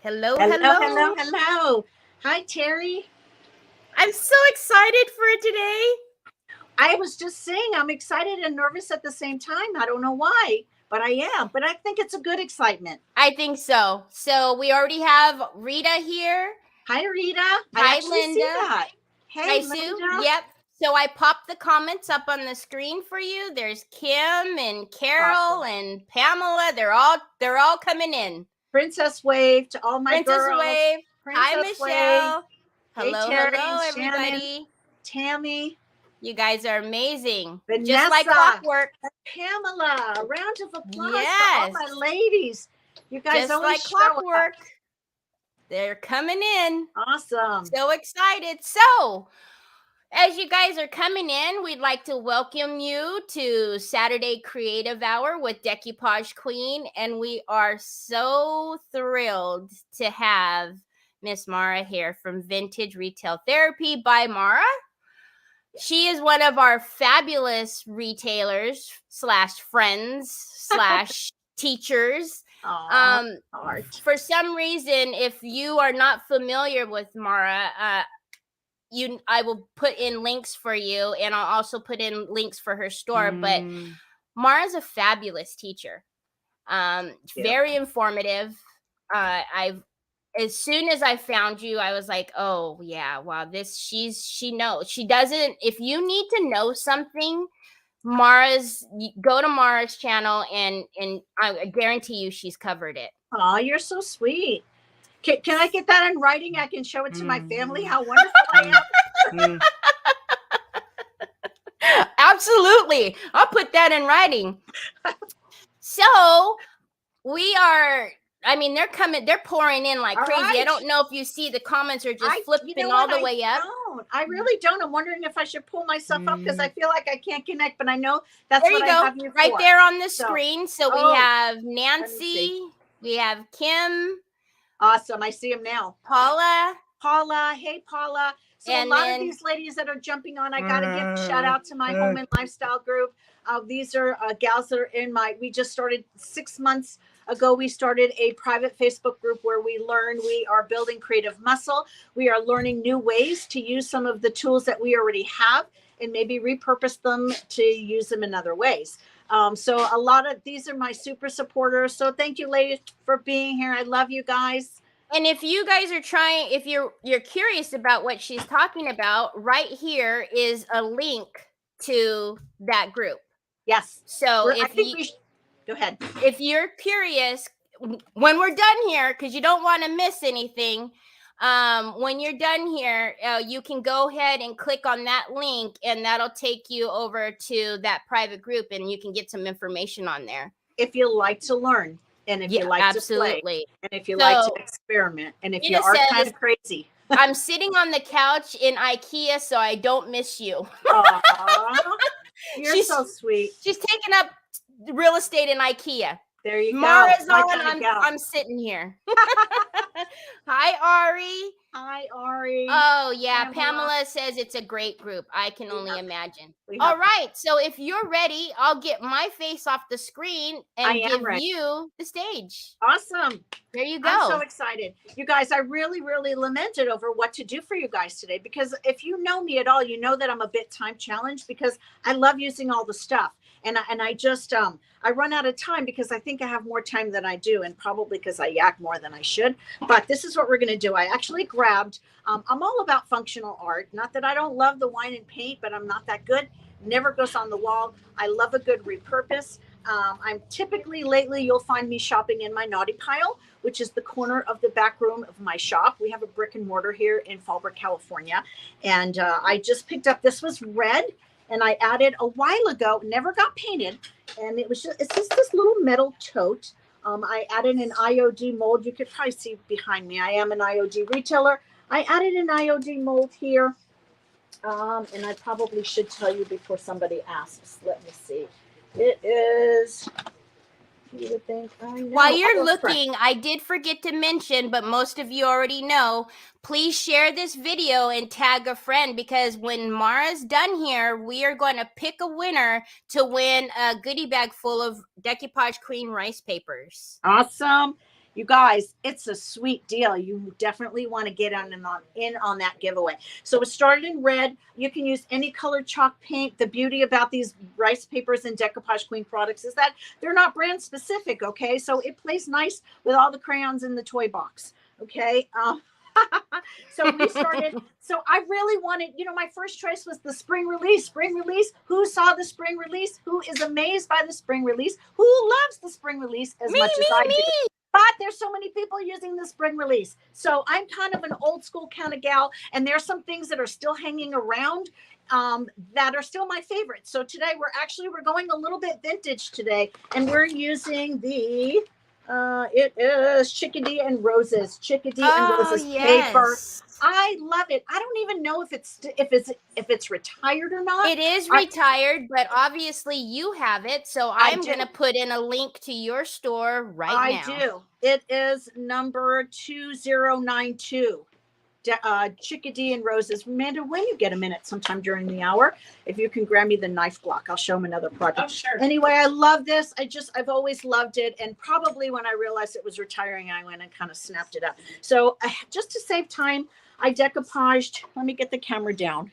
Hello, Hello, hello. hello, hello. Hi, Teri. I'm so excited for today. I was just saying I'm excited and nervous at the same time. I don't know why, but I am. But I think it's a good excitement. I think so. So we already have Rita here. Hi, Rita. Hi, I actually Linda. see that. Hey, Hi, Linda. Sue. Yep. So I popped the comments up on the screen for you. There's Kim and Carol and Pamela. They're all coming in. Princess Wave to all my Princess girls. Wave. Hi, Princess Michelle. Wave. Hello, Hey, Teri, hello, Shannon, everybody. Tammy, You guys are amazing. Vanessa, Just like clockwork. Pamela. A round of applause Yes. for all my ladies. You guys Just always like show up. clockwork. They're coming in. Awesome. So excited. So, as you guys are coming in, we'd like to welcome you to Saturday Creative Hour with Decoupage Queen. And we are so thrilled to have Miss Mara here from Vintage Retail Therapy by Mara. She is one of our fabulous retailers / friends / teachers. For some reason, if you are not familiar with Mara, I will put in links for you, and I'll also put in links for her store. But Mara's a fabulous teacher. Very informative. As soon as I found you, I was like, oh yeah, wow, she knows. She doesn't, if you need to know something, go to Mara's channel and I guarantee you she's covered it. Oh, you're so sweet. Can I get that in writing? I can show it to my family how wonderful I am. Absolutely. I'll put that in writing. So we are, they're pouring in like crazy. Right. I don't know if you see the comments are just flipping all the way up. I really don't. I'm wondering if I should pull myself up because I feel like I can't connect, but I know that's what I have you for. Right there on the screen. So we have Nancy, we have Kim. Awesome. I see them now. Paula. Hey, Paula. So and a lot of these ladies that are jumping on, I got to give a shout out to my home and lifestyle group. These are gals that are we just started 6 months ago. We started a private Facebook group where we are building creative muscle. We are learning new ways to use some of the tools that we already have and maybe repurpose them to use them in other ways. So a lot of these are my super supporters. So thank you, ladies, for being here. I love you guys. And if you guys are if you're curious about what she's talking about, right here is a link to that group. Yes. So go ahead. If you're curious, when we're done here, because you don't want to miss anything, when you're done here, you can go ahead and click on that link, and that'll take you over to that private group, and you can get some information on there. If you like to learn, and if you like to play, and if you like to experiment, and if you are kind of crazy. I'm sitting on the couch in IKEA, so I don't miss you. You're so sweet. She's taking up real estate in IKEA. There you go. Mara's on. I'm sitting here. Hi, Ari. Hi, Ari. Oh, yeah. Pamela says it's a great group. I can only imagine. All right. So if you're ready, I'll get my face off the screen and give you the stage. Awesome. There you go. I'm so excited. You guys, I really, really lamented over what to do for you guys today, because if you know me at all, you know that I'm a bit time challenged because I love using all the stuff. And I just, I run out of time because I think I have more time than I do, and probably because I yak more than I should. But this is what we're going to do. I actually grabbed, I'm all about functional art. Not that I don't love the wine and paint, but I'm not that good. Never goes on the wall. I love a good repurpose. I'm typically, lately, you'll find me shopping in my naughty pile, which is the corner of the back room of my shop. We have a brick and mortar here in Fallbrook, California. And I just picked up, this was red. And I added a while ago, never got painted. And it's just this little metal tote. I added an IOD mold. You could probably see behind me. I am an IOD retailer. I added an IOD mold here. And I probably should tell you before somebody asks. Let me see. It is, you would think, I know. While you're looking, I did forget to mention, but most of you already know, please share this video and tag a friend, because when Mara's done here, we are going to pick a winner to win a goodie bag full of Decoupage Queen rice papers. Awesome. You guys, it's a sweet deal. You definitely want to get in on that giveaway. So it started in red. You can use any colored chalk paint. The beauty about these rice papers and Decoupage Queen products is that they're not brand specific, okay? So it plays nice with all the crayons in the toy box, okay? So we started. So I really wanted, my first choice was the spring release. Spring release. Who saw the spring release? Who is amazed by the spring release? Who loves the spring release as much as I do? But there's so many people using the spring release. So I'm kind of an old school kind of gal, and there's some things that are still hanging around that are still my favorites. So today we're going a little bit vintage today, and we're using the it is Chickadee and Roses paper. I love it. I don't even know if it's retired or not. It is retired, but obviously you have it. So I'm going to put in a link to your store right now. I do. It is number 2092. Chickadee and Roses. Amanda, when you get a minute sometime during the hour, if you can grab me the knife block, I'll show them another project. Oh, sure. Anyway, I love this. I've always loved it. And probably when I realized it was retiring, I went and kind of snapped it up. So just to save time, I decoupaged. Let me get the camera down.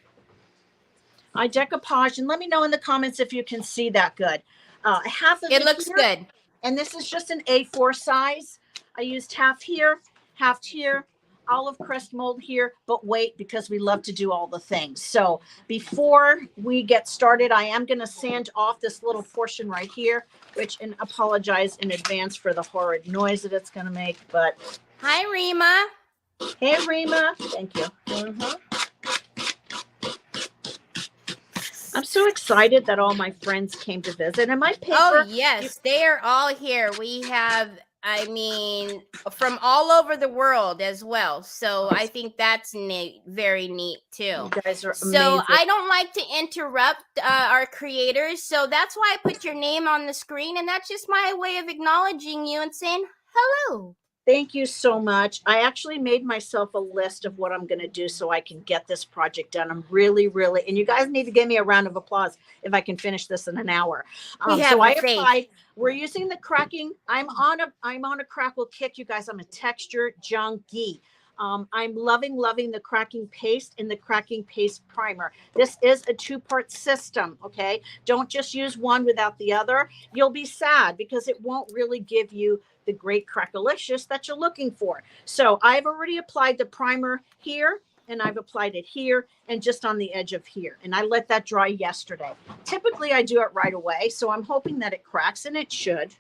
I decoupaged, and let me know in the comments if you can see that good. Half of it looks good. And this is just an A4 size. I used half here, half here, olive crest mold here, but wait, because we love to do all the things. So before we get started, I am going to sand off this little portion right here, and apologize in advance for the horrid noise that it's going to make. But hi, Rima. Hey, Rima. Thank you. I'm so excited that all my friends came to visit. And my paper. Oh, yes. They are all here. We have, from all over the world as well. So I think that's neat, very neat too. You guys are amazing. So I don't like to interrupt our creators. So that's why I put your name on the screen. And that's just my way of acknowledging you and saying hello. Thank you so much. I actually made myself a list of what I'm going to do so I can get this project done. I'm really, and you guys need to give me a round of applause if I can finish this in an hour. So I applied. We're using the cracking. I'm on a crackle kick, you guys. I'm a texture junkie. I'm loving the cracking paste and the cracking paste primer. This is a 2-part system, okay? Don't just use one without the other. You'll be sad because it won't really give you the great crackalicious that you're looking for. So I've already applied the primer here, and I've applied it here and just on the edge of here. And I let that dry yesterday. Typically I do it right away. So I'm hoping that it cracks, and it should.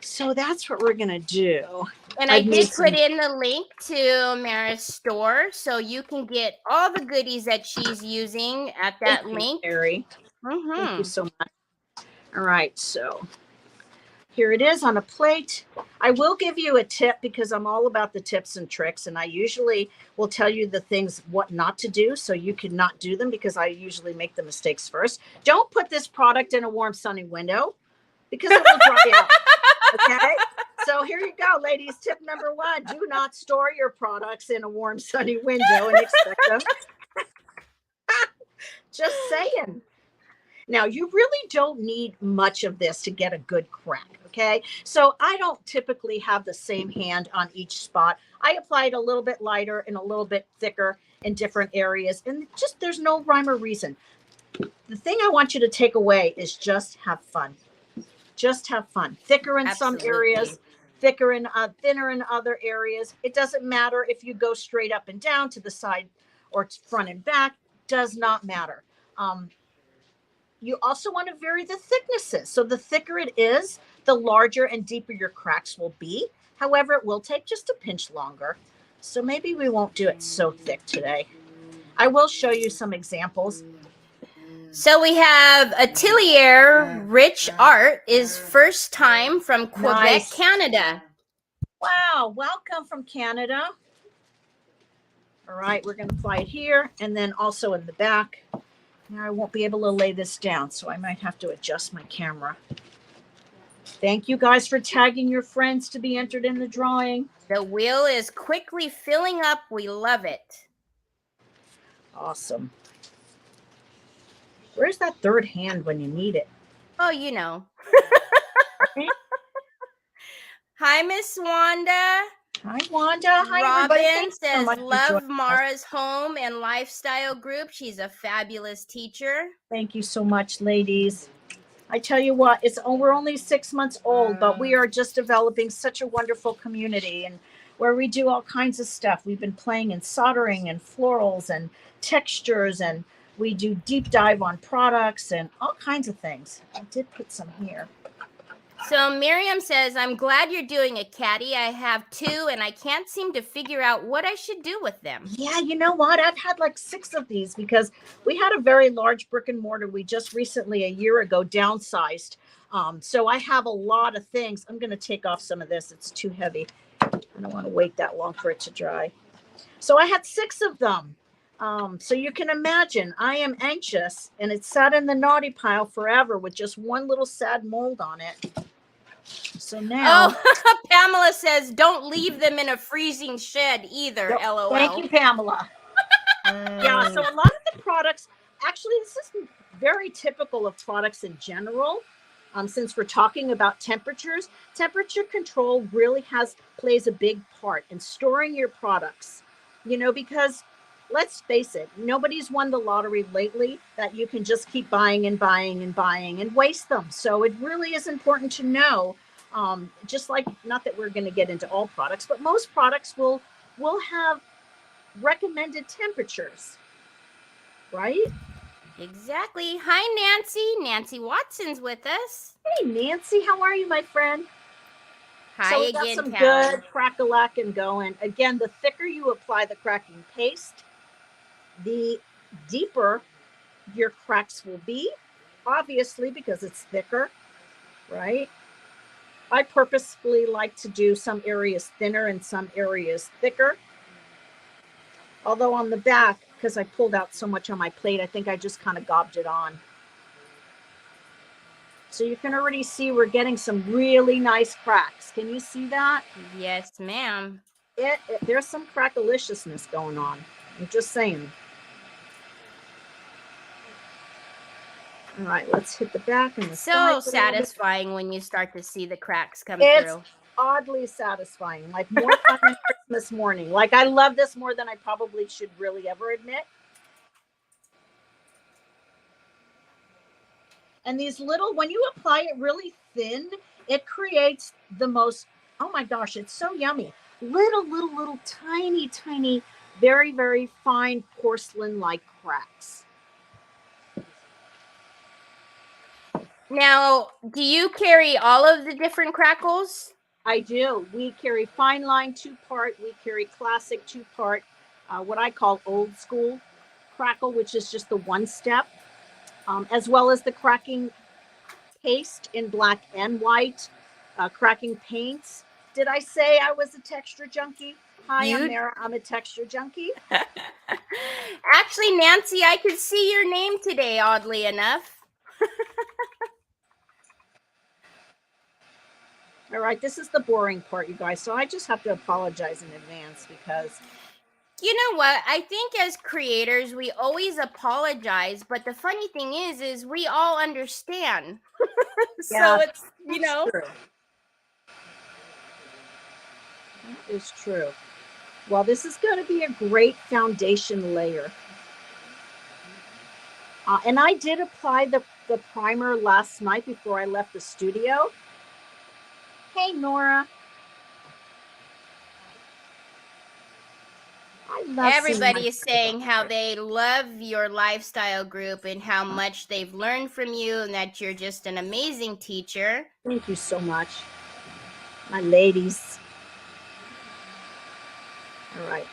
So that's what we're going to do. And I did put in the link to Mara's store, so you can get all the goodies that she's using at that link. Thank you so much. All right, so here it is on a plate. I will give you a tip because I'm all about the tips and tricks, and I usually will tell you the things what not to do so you can not do them, because I usually make the mistakes first. Don't put this product in a warm, sunny window because it will dry out. Okay, so here you go, ladies. Tip number 1: do not store your products in a warm, sunny window and expect them. Just saying. Now, you really don't need much of this to get a good crack, okay? So I don't typically have the same hand on each spot. I apply it a little bit lighter and a little bit thicker in different areas, and just there's no rhyme or reason. The thing I want you to take away is just have fun. Just have fun. Thicker in some areas, thinner in other areas. It doesn't matter if you go straight up and down, to the side or front and back. Does not matter. You also want to vary the thicknesses. So the thicker it is, the larger and deeper your cracks will be. However, it will take just a pinch longer. So maybe we won't do it so thick today. I will show you some examples. So we have Atelier Rich Art is first time from Quebec, Canada. Wow, welcome from Canada. All right, we're going to apply it here and then also in the back. Now I won't be able to lay this down, so I might have to adjust my camera. Thank you guys for tagging your friends to be entered in the drawing. The wheel is quickly filling up. We love it. Awesome. Where's that third hand when you need it? Oh, you know. Hi, Miss Wanda. Hi, Wanda. Hi, everybody. Robin Thanks so says, much for love joining us. Mara's home and lifestyle group. She's a fabulous teacher. Thank you so much, ladies. I tell you what, we're only 6 months old, but we are just developing such a wonderful community, and where we do all kinds of stuff. We've been playing in soldering and florals and textures, and we do deep dive on products and all kinds of things. I did put some here. So Miriam says, I'm glad you're doing a caddy. I have 2 and I can't seem to figure out what I should do with them. Yeah, you know what? I've had like 6 of these because we had a very large brick and mortar. We just recently, a year ago, downsized. So I have a lot of things. I'm going to take off some of this. It's too heavy. I don't want to wait that long for it to dry. So I had 6 of them. So you can imagine I am anxious, and it sat in the naughty pile forever with just one little sad mold on it. So now. Oh, Pamela says, don't leave them in a freezing shed either. LOL. Thank you, Pamela. Yeah, so a lot of the products, actually, this is very typical of products in general. Since we're talking about temperatures, temperature control really plays a big part in storing your products. Because let's face it, nobody's won the lottery lately that you can just keep buying and buying and buying and waste them. So it really is important to know, just like, not that we're going to get into all products, but most products will have recommended temperatures, right? Exactly. Hi, Nancy. Nancy Watson's with us. Hey, Nancy, how are you, my friend? Hi so we again, got some Callie. good crack-a-lack going. Again, the thicker you apply the cracking paste, the deeper your cracks will be, obviously, because it's thicker, right? I purposefully like to do some areas thinner and some areas thicker. Although on the back, because I pulled out so much on my plate, I think I just kind of gobbed it on. So you can already see we're getting some really nice cracks. Can you see that? Yes, ma'am. There's some crackaliciousness going on. I'm just saying. All right, let's hit the back and the So side. satisfying when you start to see the cracks come It's through. oddly satisfying, like more fun than Christmas morning. Like, I love this more than I probably should really ever admit. And these little, when you apply it really thin, it creates the most, oh my gosh, it's so yummy. Little, tiny, very, very fine porcelain-like cracks. Now, do you carry all of the different crackles? I do. We carry fine line 2-part. We carry classic 2-part, what I call old school crackle, which is just the 1-step, as well as the cracking paste in black and white, cracking paints. Did I say I was a texture junkie? Hi, I'm Mara. I'm a texture junkie. Actually, Nancy, I could see your name today, oddly enough. All right, this is the boring part, you guys. So I just have to apologize in advance because... You know what? I think as creators, we always apologize, but the funny thing is we all understand. So it's, True. That is true. Well, this is going to be a great foundation layer. And I did apply the primer last night before I left the studio. Hey, Nora. Everybody is saying how they love your lifestyle group and how much they've learned from you and that you're just an amazing teacher. Thank you so much, my ladies. All right.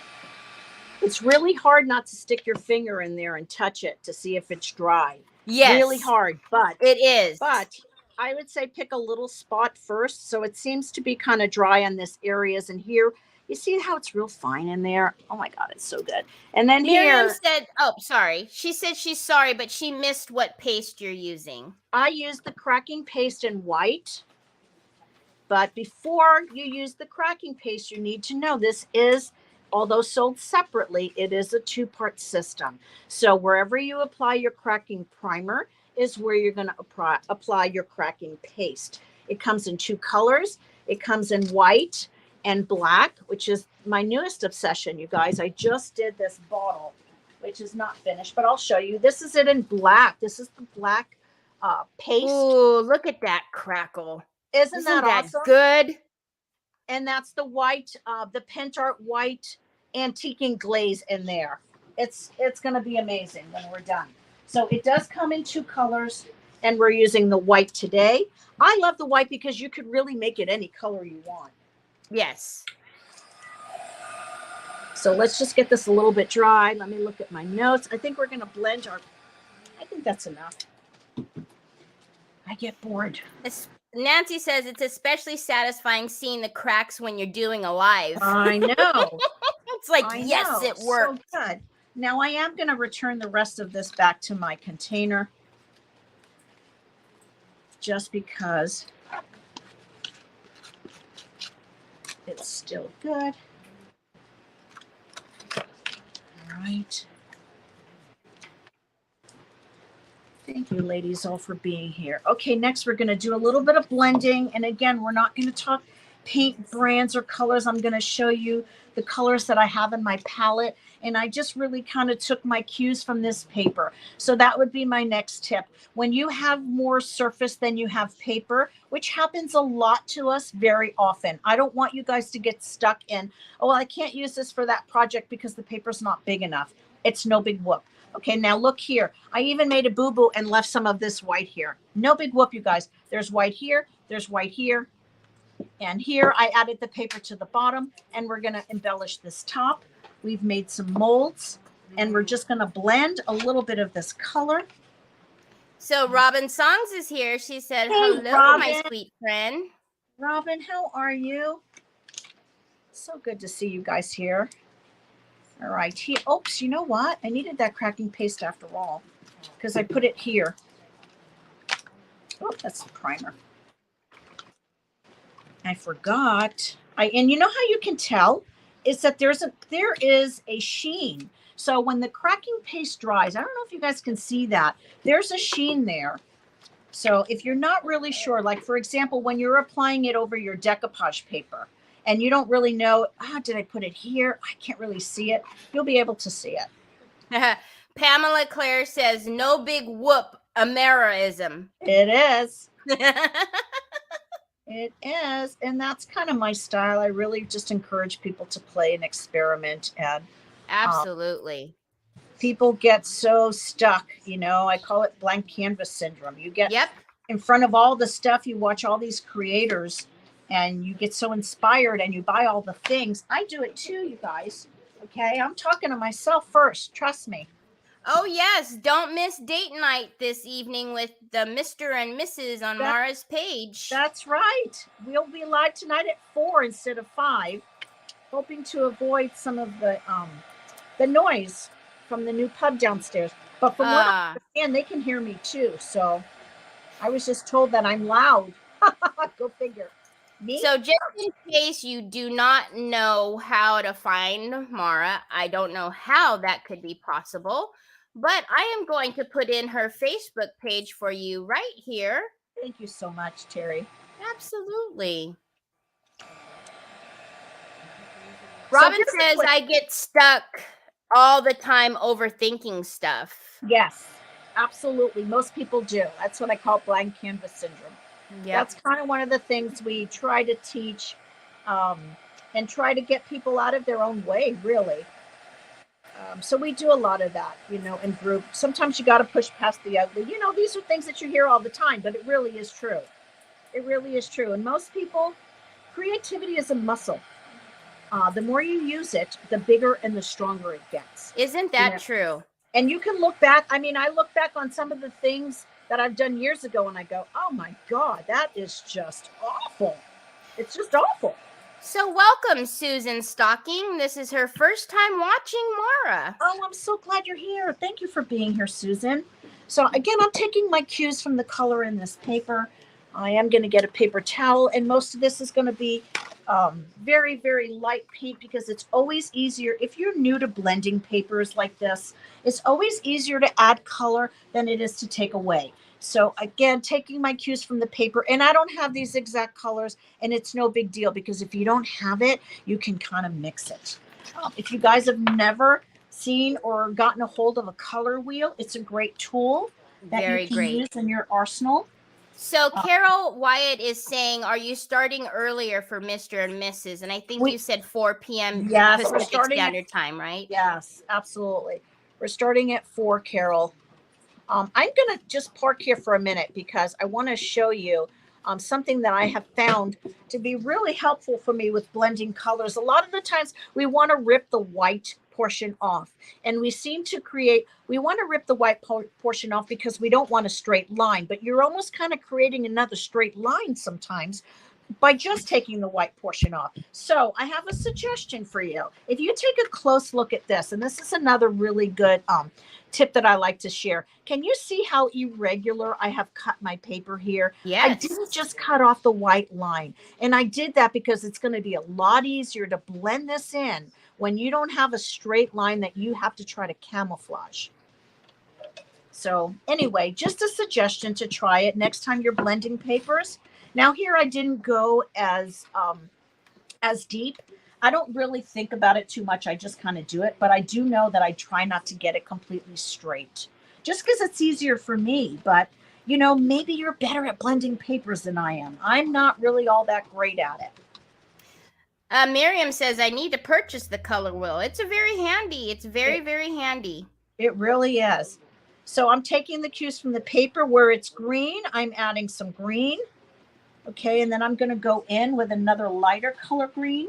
It's really hard not to stick your finger in there and touch it to see if it's dry. Yes. Really hard, but it is. But I would say pick a little spot first. So it seems to be kind of dry on this areas, and here you see how it's real fine in there. Oh my God, it's so good. And then Miriam here said, oh, sorry. She said she's sorry, but she missed what paste you're using. I use the cracking paste in white. But before you use the cracking paste, you need to know this is, although sold separately, it is a 2-part system. So wherever you apply your cracking primer is where you're going to apply your cracking paste. It comes in 2 colors. It comes in white and black, which is my newest obsession, you guys. I just did this bottle, which is not finished, but I'll show you. This is it in black. This is the black paste. Ooh, look at that crackle. Isn't that awesome? Good? And that's the white, the Pent Art white antiquing glaze in there. It's going to be amazing when we're done. So it does come in 2 colors, and we're using the white today. I love the white because you could really make it any color you want. Yes. So let's just get this a little bit dry. Let me look at my notes. I think we're going to blend I think that's enough. I get bored. Nancy says it's especially satisfying seeing the cracks when you're doing a live. I know. It's like, yes, it worked. So good. Now I am going to return the rest of this back to my container, just because it's still good. All right. Thank you, ladies, all for being here. Okay, next we're going to do a little bit of blending. And again, we're not going to talk paint brands or colors. I'm going to show you the colors that I have in my palette. And I just really kind of took my cues from this paper. So that would be my next tip. When you have more surface than you have paper, which happens a lot to us very often. I don't want you guys to get stuck in, oh, well, I can't use this for that project because the paper's not big enough. It's no big whoop. Okay, now look here. I even made a boo-boo and left some of this white here. No big whoop, you guys. There's white here. There's white here. And here I added the paper to the bottom, and we're going to embellish this top. We've made some molds, and we're just going to blend a little bit of this color. So Robin Songs is here. She said, hey, hello, Robin. my sweet friend. Robin, how are you? So good to see you guys here. All right. Oops, you know what? I needed that cracking paste after all because I put it here. Oh, that's the primer. I forgot. And you know how you can tell is that there is a sheen. So when the cracking paste dries, I don't know if you guys can see that. There's a sheen there. So if you're not really sure, like for example, when you're applying it over your decoupage paper, and you don't really know, did I put it here? I can't really see it. You'll be able to see it. Pamela Claire says, no big whoop, Ameraism. It is. It is. And that's kind of my style. I really just encourage people to play and experiment. And absolutely. People get so stuck, I call it blank canvas syndrome. You get in front of all the stuff, you watch all these creators, and you get so inspired and you buy all the things. I do it too, you guys. Okay. I'm talking to myself first. Trust me. Oh, yes. Don't miss date night this evening with the Mr. and Mrs. on Mara's page. That's right. We'll be live tonight at 4 instead of 5, hoping to avoid some of the noise from the new pub downstairs. But from what I understand, they can hear me too. So I was just told that I'm loud. Go figure. Me? So just in case you do not know how to find Mara, I don't know how that could be possible, but I am going to put in her Facebook page for you right here. Thank you so much, Teri. Absolutely. Robin says, I get stuck all the time overthinking stuff. Yes, absolutely. Most people do. That's what I call blank canvas syndrome. Yep. That's kind of one of the things we try to teach and try to get people out of their own way, really. So we do a lot of that, in group. Sometimes you got to push past the ugly. These are things that you hear all the time, but it really is true. It really is true. And most people, creativity is a muscle. The more you use it, the bigger and the stronger it gets. Isn't that true? And you can look back. I mean, I look back on some of the things that I've done years ago and I go, oh my God, that is just awful. It's just awful. So welcome, Susan Stocking. This is her first time watching Mara. Oh, I'm so glad you're here. Thank you for being here, Susan. So again, I'm taking my cues from the color in this paper. I am going to get a paper towel, and most of this is going to be very, very light paint because it's always easier. If you're new to blending papers like this, it's always easier to add color than it is to take away. So again, taking my cues from the paper, and I don't have these exact colors, and it's no big deal because if you don't have it, you can kind of mix it. If you guys have never seen or gotten a hold of a color wheel, it's a great tool that Very you can great. use in your arsenal. So Carol Wyatt is saying, are you starting earlier for Mr. and Mrs.? And I think you said 4 p.m. Yes, we're Pacific starting Standard Time, right? Yes, absolutely. We're starting at 4, Carol. I'm going to just park here for a minute because I want to show you something that I have found to be really helpful for me with blending colors. A lot of the times we want to rip the white portion off, and we want to rip the white portion off because we don't want a straight line, but you're almost kind of creating another straight line sometimes by just taking the white portion off. So I have a suggestion for you. If you take a close look at this, and this is another really good tip that I like to share. Can you see how irregular I have cut my paper here? Yes. I didn't just cut off the white line. And I did that because it's going to be a lot easier to blend this in when you don't have a straight line that you have to try to camouflage. So anyway, just a suggestion to try it next time you're blending papers. Now here I didn't go as deep. I don't really think about it too much. I just kind of do it, but I do know that I try not to get it completely straight just because it's easier for me. But you know, maybe you're better at blending papers than I am. I'm not really all that great at it. Miriam says, I need to purchase the color wheel. It's very handy. It's very handy. It really is. So I'm taking the cues from the paper where it's green. I'm adding some green. Okay, and then I'm going to go in with another lighter color green.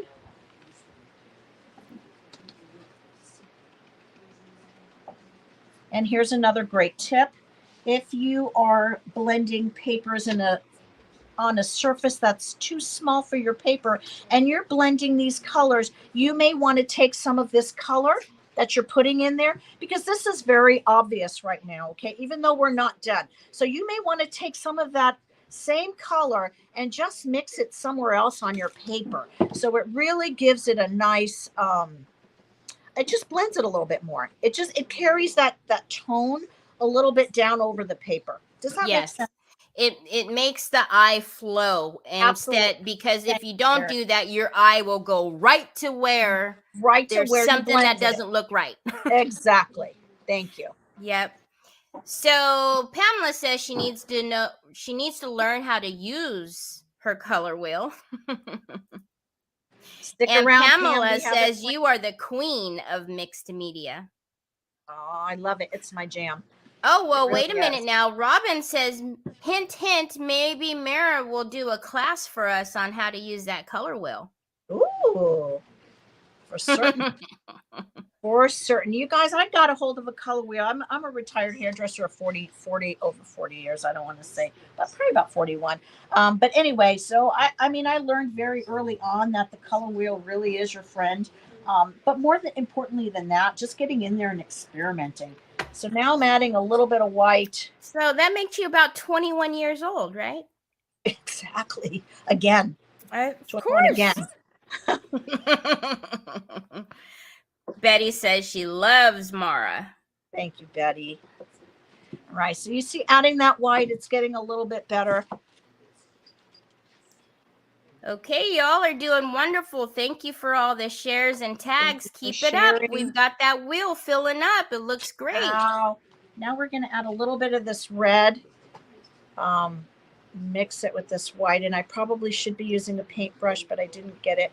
And here's another great tip. If you are blending papers on a surface that's too small for your paper and you're blending these colors, you may want to take some of this color that you're putting in there because this is very obvious right now, okay, even though we're not done. So you may want to take some of that same color and just mix it somewhere else on your paper. So it really gives it a nice, it just blends it a little bit more. It carries that tone a little bit down over the paper. Does that make sense? It makes the eye flow instead, because if you don't do that, your eye will go right to where there's something that doesn't look right. Exactly. Thank you. Yep. So Pamela says she needs to learn how to use her color wheel. Stick and around, Pamela Pam, says you are the queen of mixed media. Oh, I love it. It's my jam. Oh, well, really wait a minute now. Robin says, hint, maybe Mara will do a class for us on how to use that color wheel. Ooh, for certain. For certain. You guys, I got a hold of a color wheel. I'm a retired hairdresser of over 40 years. I don't want to say, but probably about 41. But anyway, so I mean, I learned very early on that the color wheel really is your friend. But importantly than that, just getting in there and experimenting. So now I'm adding a little bit of white. So that makes you about 21 years old, right? Exactly. Again. Of course. Again. Betty says she loves Mara. Thank you, Betty. All right. So you see, adding that white, it's getting a little bit better. Okay, y'all are doing wonderful. Thank you for all the shares and tags. Keep it up. We've got that wheel filling up. It looks great. Now we're going to add a little bit of this red. Mix it with this white. And I probably should be using a paintbrush, but I didn't get it.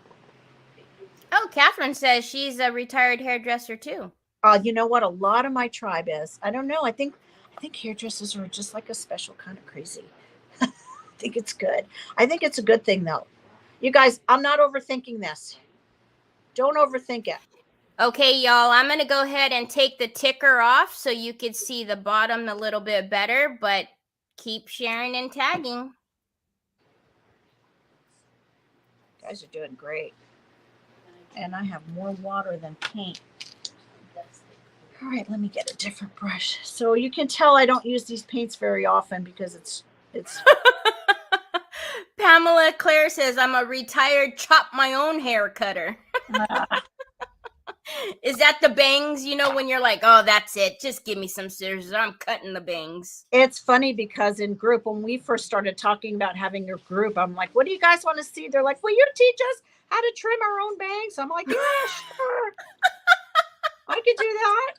Oh, Catherine says she's a retired hairdresser too. You know what? A lot of my tribe is. I don't know. I think hairdressers are just like a special kind of crazy. I think it's good. I think it's a good thing, though. You guys, I'm not overthinking this. Don't overthink it. Okay, y'all, I'm going to go ahead and take the ticker off so you can see the bottom a little bit better, but keep sharing and tagging. You guys are doing great. And I have more water than paint. All right, let me get a different brush. So you can tell I don't use these paints very often because it's Pamela Claire says I'm a retired chop my own hair cutter. Is that the bangs? You know, when you're like, oh, that's it. Just give me some scissors. I'm cutting the bangs. It's funny because in group, when we first started talking about having your group, I'm like, what do you guys want to see? They're like, will you teach us how to trim our own bangs? I'm like, yeah, sure. I could do that.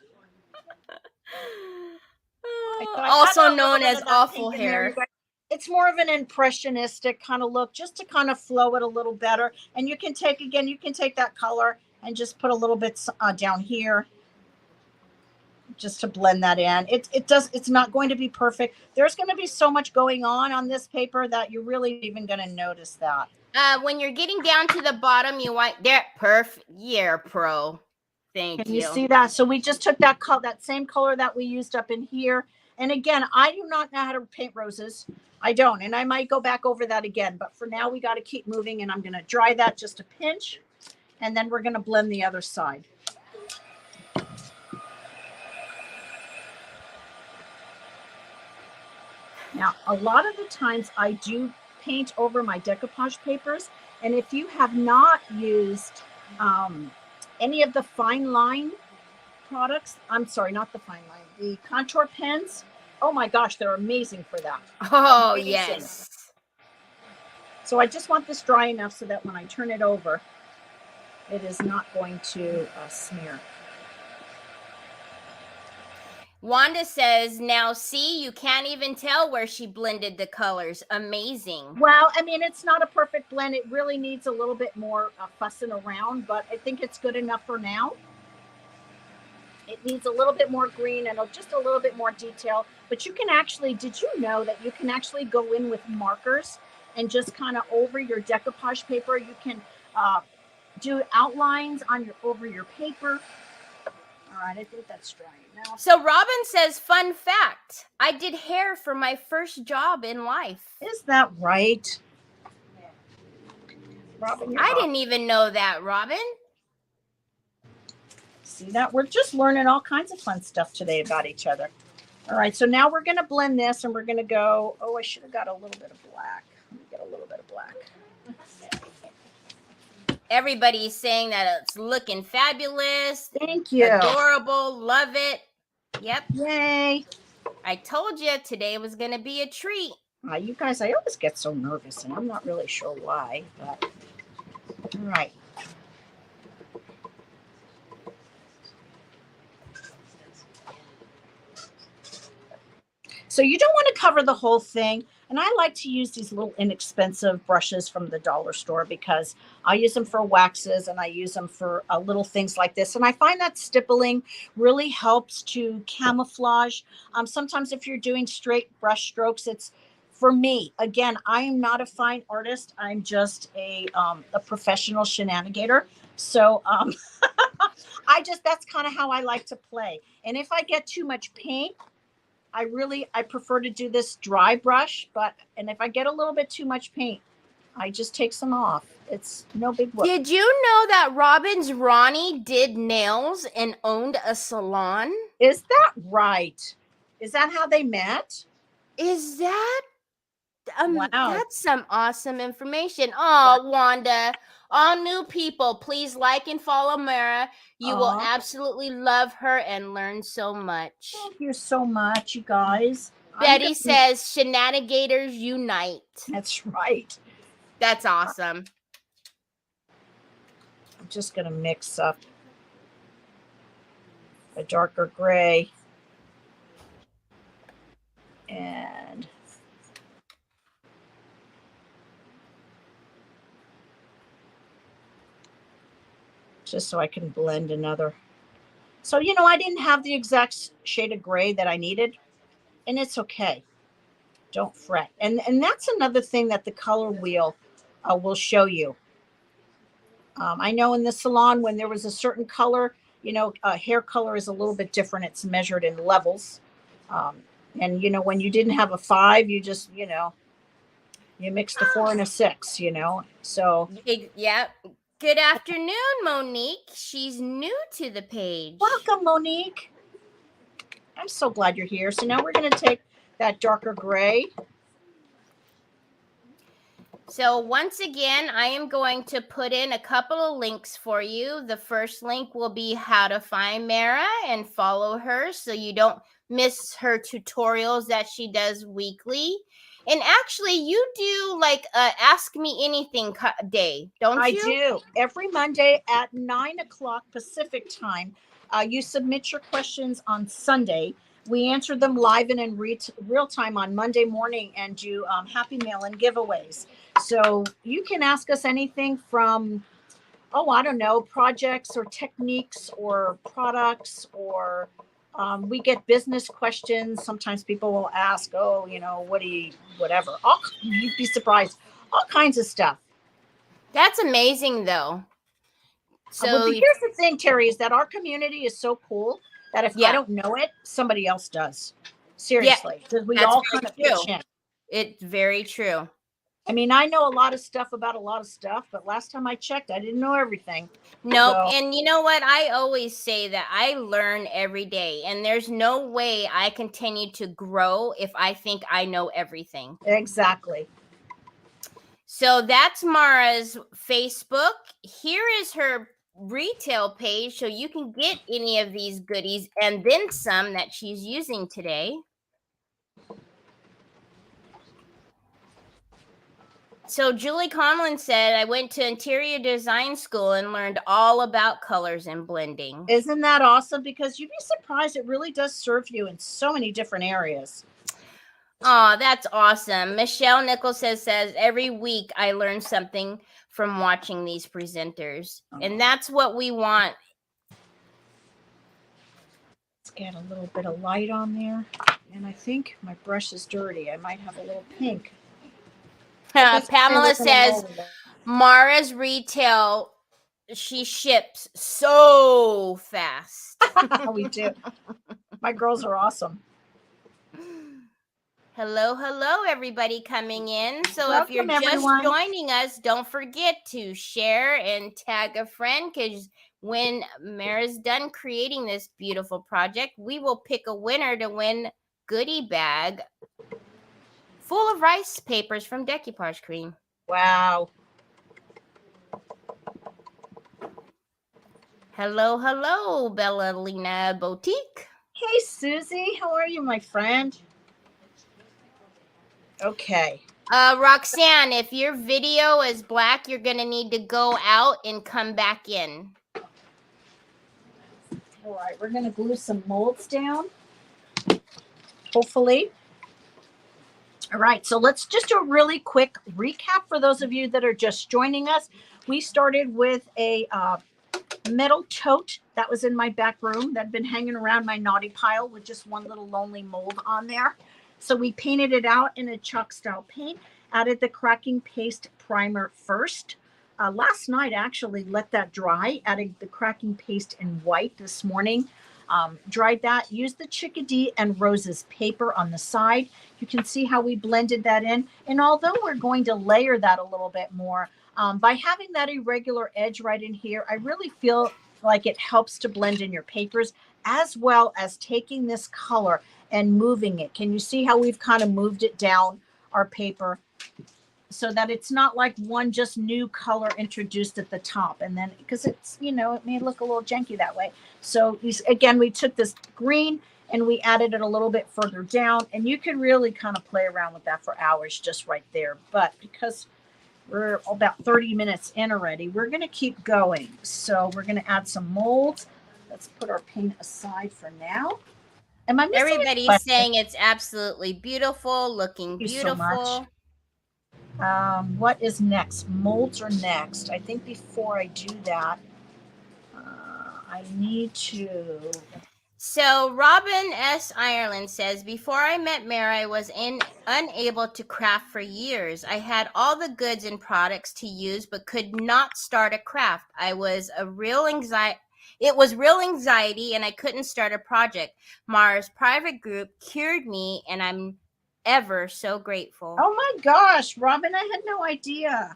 Also known as awful hair. It's more of an impressionistic kind of look, just to kind of flow it a little better. And you can take that color and just put a little bit down here, just to blend that in. It's not going to be perfect. There's going to be so much going on this paper that you're really even going to notice that. When you're getting down to the bottom, you want that perfect. Yeah, pro. Thank you. Can you see that? So we just took that same color that we used up in here. And again, I do not know how to paint roses. I don't. And I might go back over that again. But for now, we got to keep moving. And I'm going to dry that just a pinch. And then we're going to blend the other side. Now, a lot of the times I do paint over my decoupage papers. And if you have not used any of the fine line products, I'm sorry, not the fine line, the contour pens, oh my gosh, they're amazing for that. Oh, amazing. yes. So I just want this dry enough so that when I turn it over, it is not going to smear. Wanda says, now see, you can't even tell where she blended the colors. Amazing. Well, I mean, it's not a perfect blend. It really needs a little bit more fussing around, but I think it's good enough for now. It needs a little bit more green and just a little bit more detail. But you can actually, did you know that you can actually go in with markers and just kind of over your decoupage paper, you can do outlines on over your paper. All right, I think that's dry now. So Robin says, fun fact, I did hair for my first job in life. Is that right? Robin, I didn't even know that, Robin. See that? We're just learning all kinds of fun stuff today about each other. All right, so now we're going to blend this and we're going to go, oh, I should have got a little bit of black. Let me get a little bit of black. Everybody's saying that it's looking fabulous. Thank you. Adorable. Love it. Yep. Yay. I told you today was going to be a treat. You guys, I always get so nervous and I'm not really sure why, but all right. So you don't want to cover the whole thing. And I like to use these little inexpensive brushes from the dollar store because I use them for waxes and I use them for little things like this. And I find that stippling really helps to camouflage. Sometimes if you're doing straight brush strokes, it's for me. Again, I am not a fine artist. I'm just a professional shenanigator. So that's kind of how I like to play. And if I get too much paint, I prefer to do this dry brush, and if I get a little bit too much paint, I just take some off. It's no big whoop. Did you know that Robin's Ronnie did nails and owned a salon? Is that right? Is that how they met? Is that? Wow. That's some awesome information. Oh, Wanda. All new people, please like and follow Mara. You will absolutely love her and learn so much. Thank you so much, you guys. Betty says, shenanigators unite. That's right. That's awesome. I'm just going to mix up a darker gray and just so I can blend another. So, I didn't have the exact shade of gray that I needed, and it's okay. Don't fret. And that's another thing that the color wheel will show you. I know in the salon, when there was a certain color, hair color is a little bit different. It's measured in levels. And, when you didn't have a 5, you just, you mixed a 4 and a 6, so. Yeah. Good afternoon, Monique. She's new to the page. Welcome, Monique. I'm so glad you're here. So now we're going to take that darker gray. So once again, I am going to put in a couple of links for you. The first link will be how to find Mara and follow her so you don't miss her tutorials that she does weekly. And actually, you do like Ask Me Anything day, don't I you? do. Every Monday at 9 o'clock Pacific time. You submit your questions on Sunday. We answer them live and in real time on Monday morning and do happy mail and giveaways. So you can ask us anything from, I don't know, projects or techniques or products, or we get business questions. Sometimes people will ask, whatever. You'd be surprised. All kinds of stuff. That's amazing, though. So Here's the thing, Teri, is that our community is so cool that if I don't know it, somebody else does. Seriously, because we all kind of pitch in. It's very true. I mean, I know a lot of stuff about a lot of stuff, but last time I checked, I didn't know everything. Nope. So, and you know what? I always say that I learn every day, and there's no way I continue to grow if I think I know everything. Exactly. So that's Mara's Facebook. Here is her retail page, so you can get any of these goodies and then some that she's using today. So Julie Conlon said, I went to interior design school and learned all about colors and blending. Isn't that awesome? Because you'd be surprised. It really does serve you in so many different areas. Oh, that's awesome. Michelle Nichols says every week I learn something from watching these presenters. And that's what we want. Let's get a little bit of light on there. And I think my brush is dirty. I might have a little pink. Pamela says Mara's retail, she ships so fast. We do. My girls are awesome. Hello, everybody coming in. So welcome, if you're just joining us, don't forget to share and tag a friend, because when Mara's done creating this beautiful project, we will pick a winner to win goodie bag full of rice papers from Decoupage Queen. Wow. Hello, Bella Lena Boutique. Hey, Susie. How are you, my friend? Okay. Roxanne, if your video is black, you're going to need to go out and come back in. All right. We're going to glue some molds down, hopefully. All right, so let's just do a really quick recap for those of you that are just joining us. We started with a metal tote that was in my back room that had been hanging around my naughty pile with just one little lonely mold on there. So we painted it out in a chalk style paint, added the cracking paste primer first. Last night, actually, let that dry, adding the cracking paste in white this morning. Dried that, used the chickadee and roses paper on the side. You can see how we blended that in. And although we're going to layer that a little bit more, by having that irregular edge right in here, I really feel like it helps to blend in your papers, as well as taking this color and moving it. Can you see how we've kind of moved it down our paper so that it's not like one just new color introduced at the top, and then because it's, it may look a little janky that way. So again, we took this green and we added it a little bit further down, and you can really kind of play around with that for hours just right there. But because we're about 30 minutes in already, we're going to keep going. So we're going to add some molds. Let's put our paint aside for now. Am I missing Everybody's saying it's absolutely beautiful, looking beautiful. Thank you so much. What is next? Molds are next. I think before I do that, I need to. So Robin S. Ireland says, before I met Mara, I was unable to craft for years. I had all the goods and products to use, but could not start a craft. It was real anxiety, and I couldn't start a project. Mara's private group cured me, and I'm ever so grateful. Oh my gosh, Robin, I had no idea.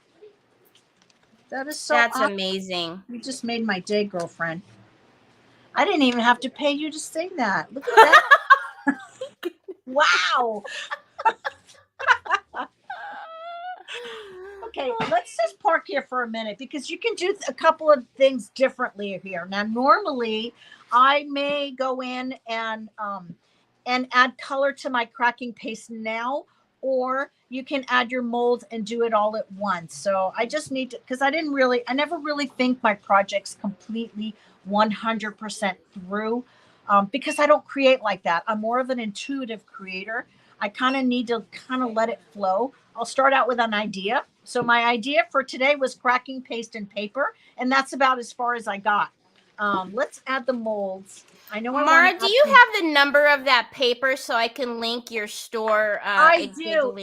That's awesome. Amazing. You just made my day, girlfriend. I didn't even have to pay you to sing that. Look at that. Wow. Okay, let's just park here for a minute because you can do a couple of things differently here. Now, normally I may go in and add color to my cracking paste now, or you can add your mold and do it all at once. So I just need to, because I never really think my project's completely 100% through, because I don't create like that. I'm more of an intuitive creator. I kind of need to kind of let it flow. I'll start out with an idea. So my idea for today was cracking paste and paper, and that's about as far as I got. Let's add the molds. I know Mara, do you have the number of that paper so I can link your store? I do.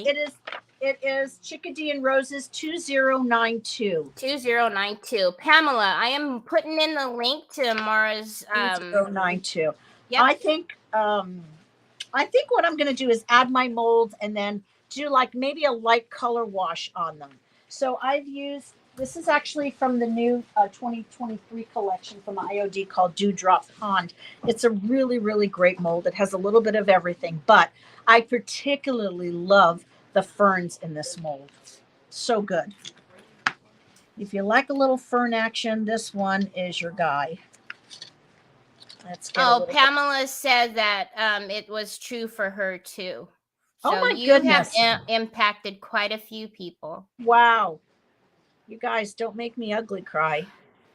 It is Chickadee and Roses 2092. 2092. Pamela, I am putting in the link to Mara's 2092. Yep. I think what I'm going to do is add my molds and then do like maybe a light color wash on them. So I've used, this is actually from the new 2023 collection from IOD called Dewdrop Pond. It's a really, really great mold. It has a little bit of everything, but I particularly love the ferns in this mold. So good. If you like a little fern action, this one is your guy. Pamela said that it was true for her too. So oh my goodness. You have impacted quite a few people. Wow. You guys don't make me ugly cry.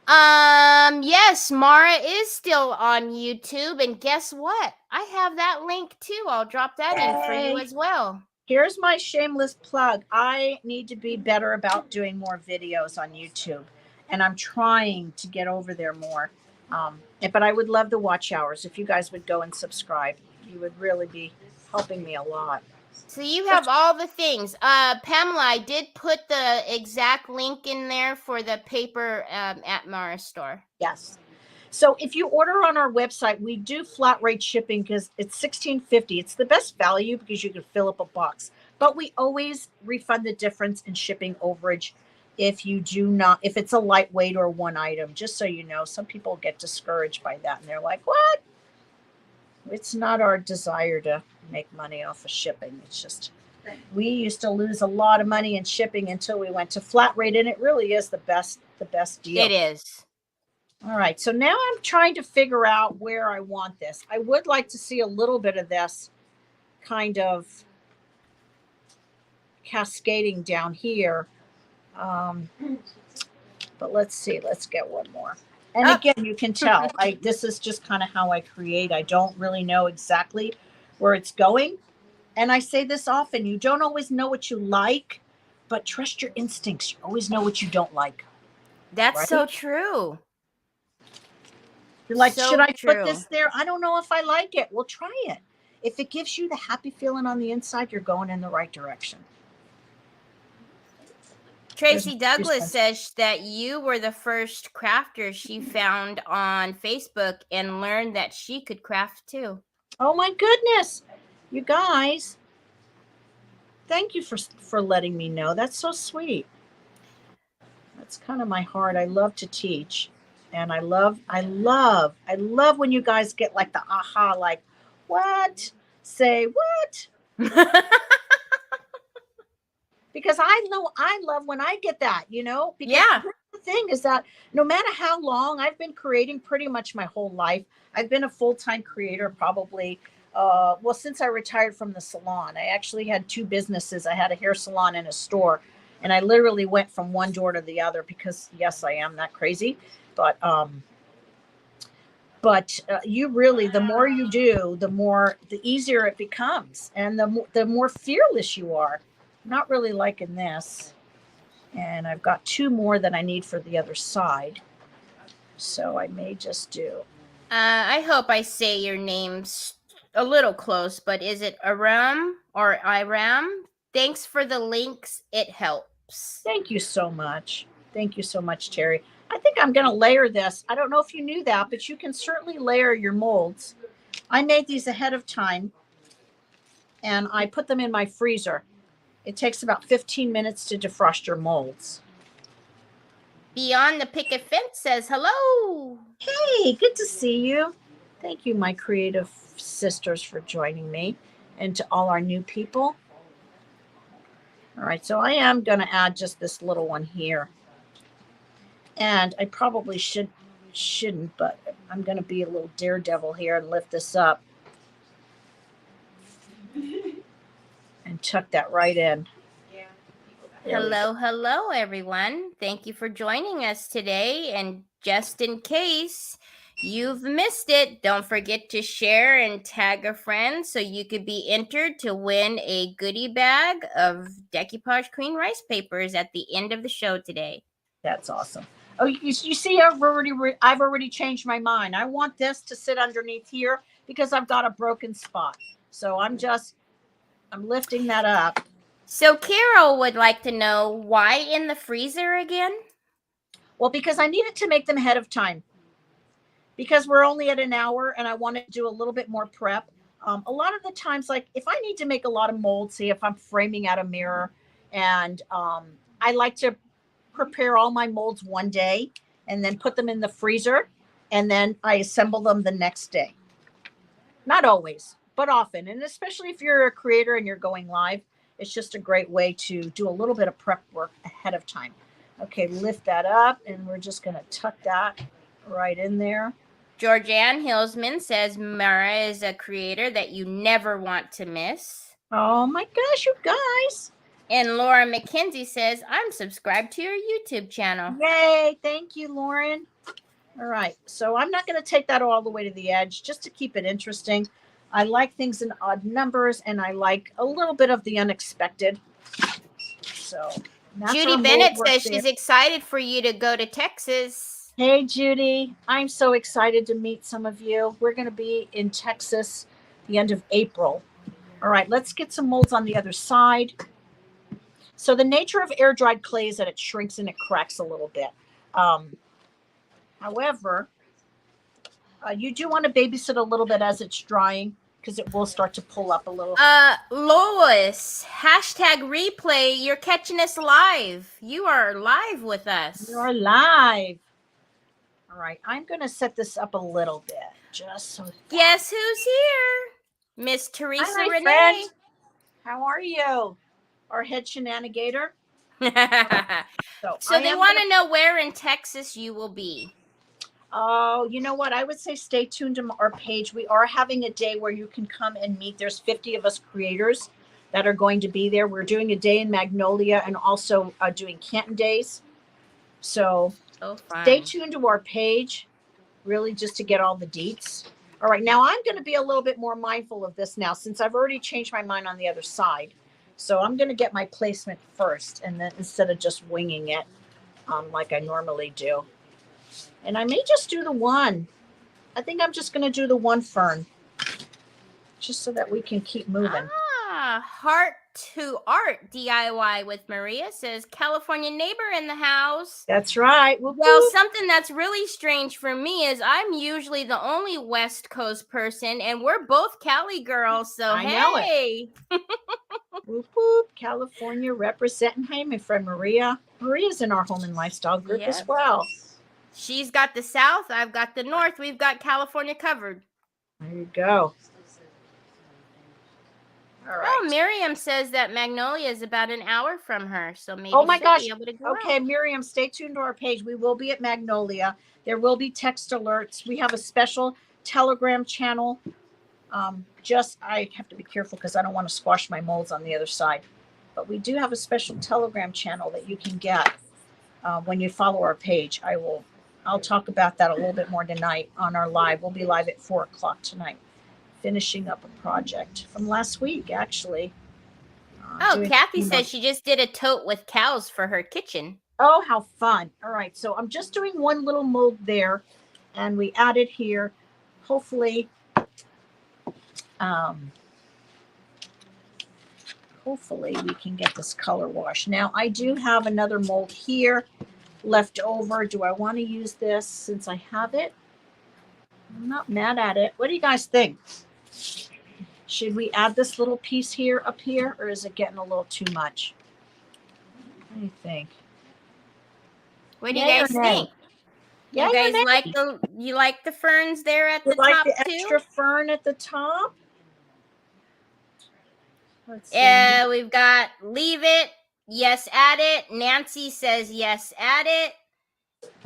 Yes, Mara is still on YouTube, and guess what? I have that link too. I'll drop that in for you as well. Here's my shameless plug. I need to be better about doing more videos on YouTube, and I'm trying to get over there more. But I would love the watch hours. If you guys would go and subscribe, you would really be helping me a lot. So you have all the things. Pamela, I did put the exact link in there for the paper at Mara's store. Yes. So if you order on our website, we do flat rate shipping because it's $16.50. It's the best value because you can fill up a box. But we always refund the difference in shipping overage if it's a lightweight or one item. Just so you know, some people get discouraged by that and they're like, what? It's not our desire to make money off of shipping. It's just, we used to lose a lot of money in shipping until we went to flat rate, and it really is the best deal. It is. All right, so now I'm trying to figure out where I want this. I would like to see a little bit of this kind of cascading down here. But let's see, let's get one more. And again, you can tell, this is just kind of how I create. I don't really know exactly where it's going. And I say this often, you don't always know what you like, but trust your instincts. You always know what you don't like. That's right? So true. You're like, should I put this there? I don't know if I like it. Well, try it. If it gives you the happy feeling on the inside, you're going in the right direction. Tracy Douglas says that you were the first crafter she found on Facebook and learned that she could craft too. Oh my goodness. You guys, thank you for letting me know. That's so sweet. That's kind of my heart. I love to teach. And I love when you guys get like the aha, like, what? Say what? Because I love when I get that, because the thing is that no matter how long I've been creating pretty much my whole life, I've been a full-time creator probably, since I retired from the salon. I actually had two businesses. I had a hair salon and a store, and I literally went from one door to the other because, yes, I am that crazy. But you really, the more you do, the easier it becomes, and the more fearless you are. I'm not really liking this, and I've got two more that I need for the other side, so I may just do. I hope I say your name's a little close, but is it Aram or Iram? Thanks for the links. It helps. Thank you so much. Thank you so much, Teri. I think I'm going to layer this. I don't know if you knew that, but you can certainly layer your molds. I made these ahead of time, and I put them in my freezer. It takes about 15 minutes to defrost your molds. Beyond the Picket Fence says hello. Hey, good to see you. Thank you, my creative sisters, for joining me, and to all our new people. All right, so I am going to add just this little one here. And I probably shouldn't, but I'm going to be a little daredevil here and lift this up. And tuck that right in. Hello, everyone. Thank you for joining us today. And just in case you've missed it, don't forget to share and tag a friend so you could be entered to win a goodie bag of Decoupage Queen rice papers at the end of the show today. That's awesome. Oh, you see, I've already changed my mind. I want this to sit underneath here because I've got a broken spot. So I'm lifting that up. So Carol would like to know, why in the freezer again? Well, because I needed to make them ahead of time. Because we're only at an hour and I want to do a little bit more prep. A lot of the times, like if I need to make a lot of molds, say if I'm framing out a mirror, and I like to prepare all my molds one day and then put them in the freezer, and then I assemble them the next day. Not always, but often. And especially if you're a creator and you're going live, it's just a great way to do a little bit of prep work ahead of time. Okay, lift that up, and we're just going to tuck that right in there. Georgianne Hillsman says Mara is a creator that you never want to miss. Oh my gosh, you guys. And Laura McKenzie says, I'm subscribed to your YouTube channel. Yay, thank you, Lauren. All right, so I'm not going to take that all the way to the edge just to keep it interesting. I like things in odd numbers, and I like a little bit of the unexpected. So Judy Bennett says she's excited for you to go to Texas. Hey, Judy, I'm so excited to meet some of you. We're going to be in Texas the end of April. All right, let's get some molds on the other side. So the nature of air dried clay is that it shrinks and it cracks a little bit. However, you do want to babysit a little bit as it's drying, because it will start to pull up a little. Lois, hashtag replay. You're catching us live. You are live with us. You're live. All right, I'm going to set this up a little bit, just so. Guess who's here? Miss Teresa Renee. Friend. How are you? Our head shenanigator. So they want to know where in Texas you will be. Oh, you know what? I would say stay tuned to our page. We are having a day where you can come and meet. There's 50 of us creators that are going to be there. We're doing a day in Magnolia and also doing Canton Days. So stay tuned to our page, really, just to get all the deets. All right, now I'm going to be a little bit more mindful of this now, since I've already changed my mind on the other side. So I'm going to get my placement first, and then instead of just winging it like I normally do. And I may just do the one. I think I'm just going to do the one fern, just so that we can keep moving. Heart to Art DIY with Maria says, California neighbor in the house. That's right. Well, something that's really strange for me is I'm usually the only West Coast person, and we're both Cali girls. So I know it. Whoop, whoop. California representing. Hey, my friend Maria. Maria's in our home and lifestyle group as well. She's got the South. I've got the North. We've got California covered. There you go. All right. Oh, Miriam says that Magnolia is about an hour from her, so maybe be able to go okay, out. Miriam, stay tuned to our page. We will be at Magnolia. There will be text alerts. We have a special Telegram channel. I have to be careful because I don't want to squash my molds on the other side. But we do have a special Telegram channel that you can get when you follow our page. I'll talk about that a little bit more tonight on our live. We'll be live at 4:00 tonight, finishing up a project from last week, actually. Kathy says she just did a tote with cows for her kitchen. Oh, how fun. All right, so I'm just doing one little mold there, and we added here, hopefully, we can get this color wash. Now, I do have another mold here left over. Do I want to use this since I have it? I'm not mad at it. What do you guys think? Should we add this little piece here up here, or is it getting a little too much? What do you think? What do you guys think? You guys like the ferns there at the top too? The extra fern at the top? Yeah, we've got leave it, Yes, add it. Nancy says yes, add it.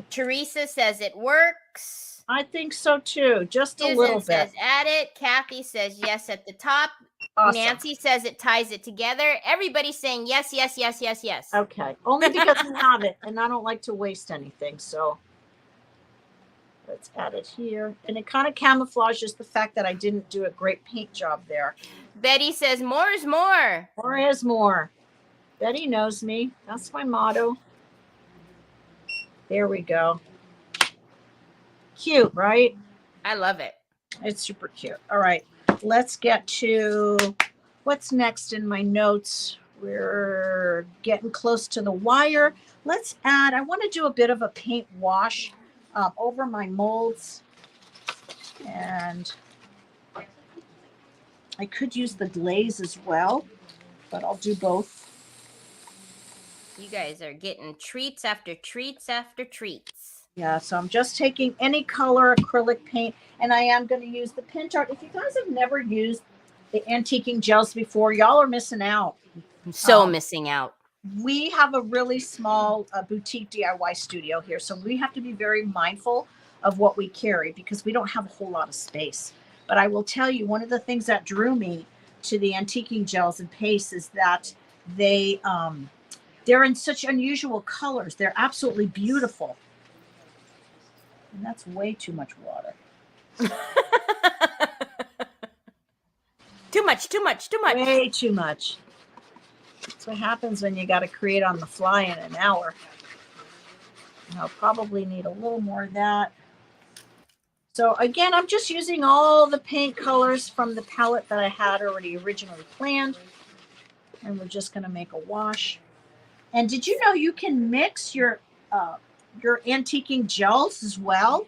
Teresa says it works. I think so too. Just a Susan little says bit. add it. Kathy says yes at the top. Awesome. Nancy says it ties it together. Everybody's saying yes, yes, yes, yes, yes. Okay. Only because I have it and I don't like to waste anything. So let's add it here. And it kind of camouflages the fact that I didn't do a great paint job there. Betty says more is more. More is more. Betty knows me. That's my motto. There we go. Cute, right? I love it. It's super cute. All right. Let's get to what's next in my notes. We're getting close to the wire. Let's add, I want to do a bit of a paint wash over my molds. And I could use the glaze as well, but I'll do both. You guys are getting treats after treats after treats. Yeah, so I'm just taking any color acrylic paint, and I am going to use the pinch art. If you guys have never used the antiquing gels before, y'all are missing out. I'm so missing out. We have a really small boutique DIY studio here, so we have to be very mindful of what we carry because we don't have a whole lot of space. But I will tell you, one of the things that drew me to the antiquing gels and pastes is that they're in such unusual colors. They're absolutely beautiful. And that's way too much water. Too much, too much, too much. Way too much. That's what happens when you got to create on the fly in an hour. And I'll probably need a little more of that. So again, I'm just using all the paint colors from the palette that I had already originally planned. And we're just going to make a wash. And did you know you can mix your antiquing gels as well?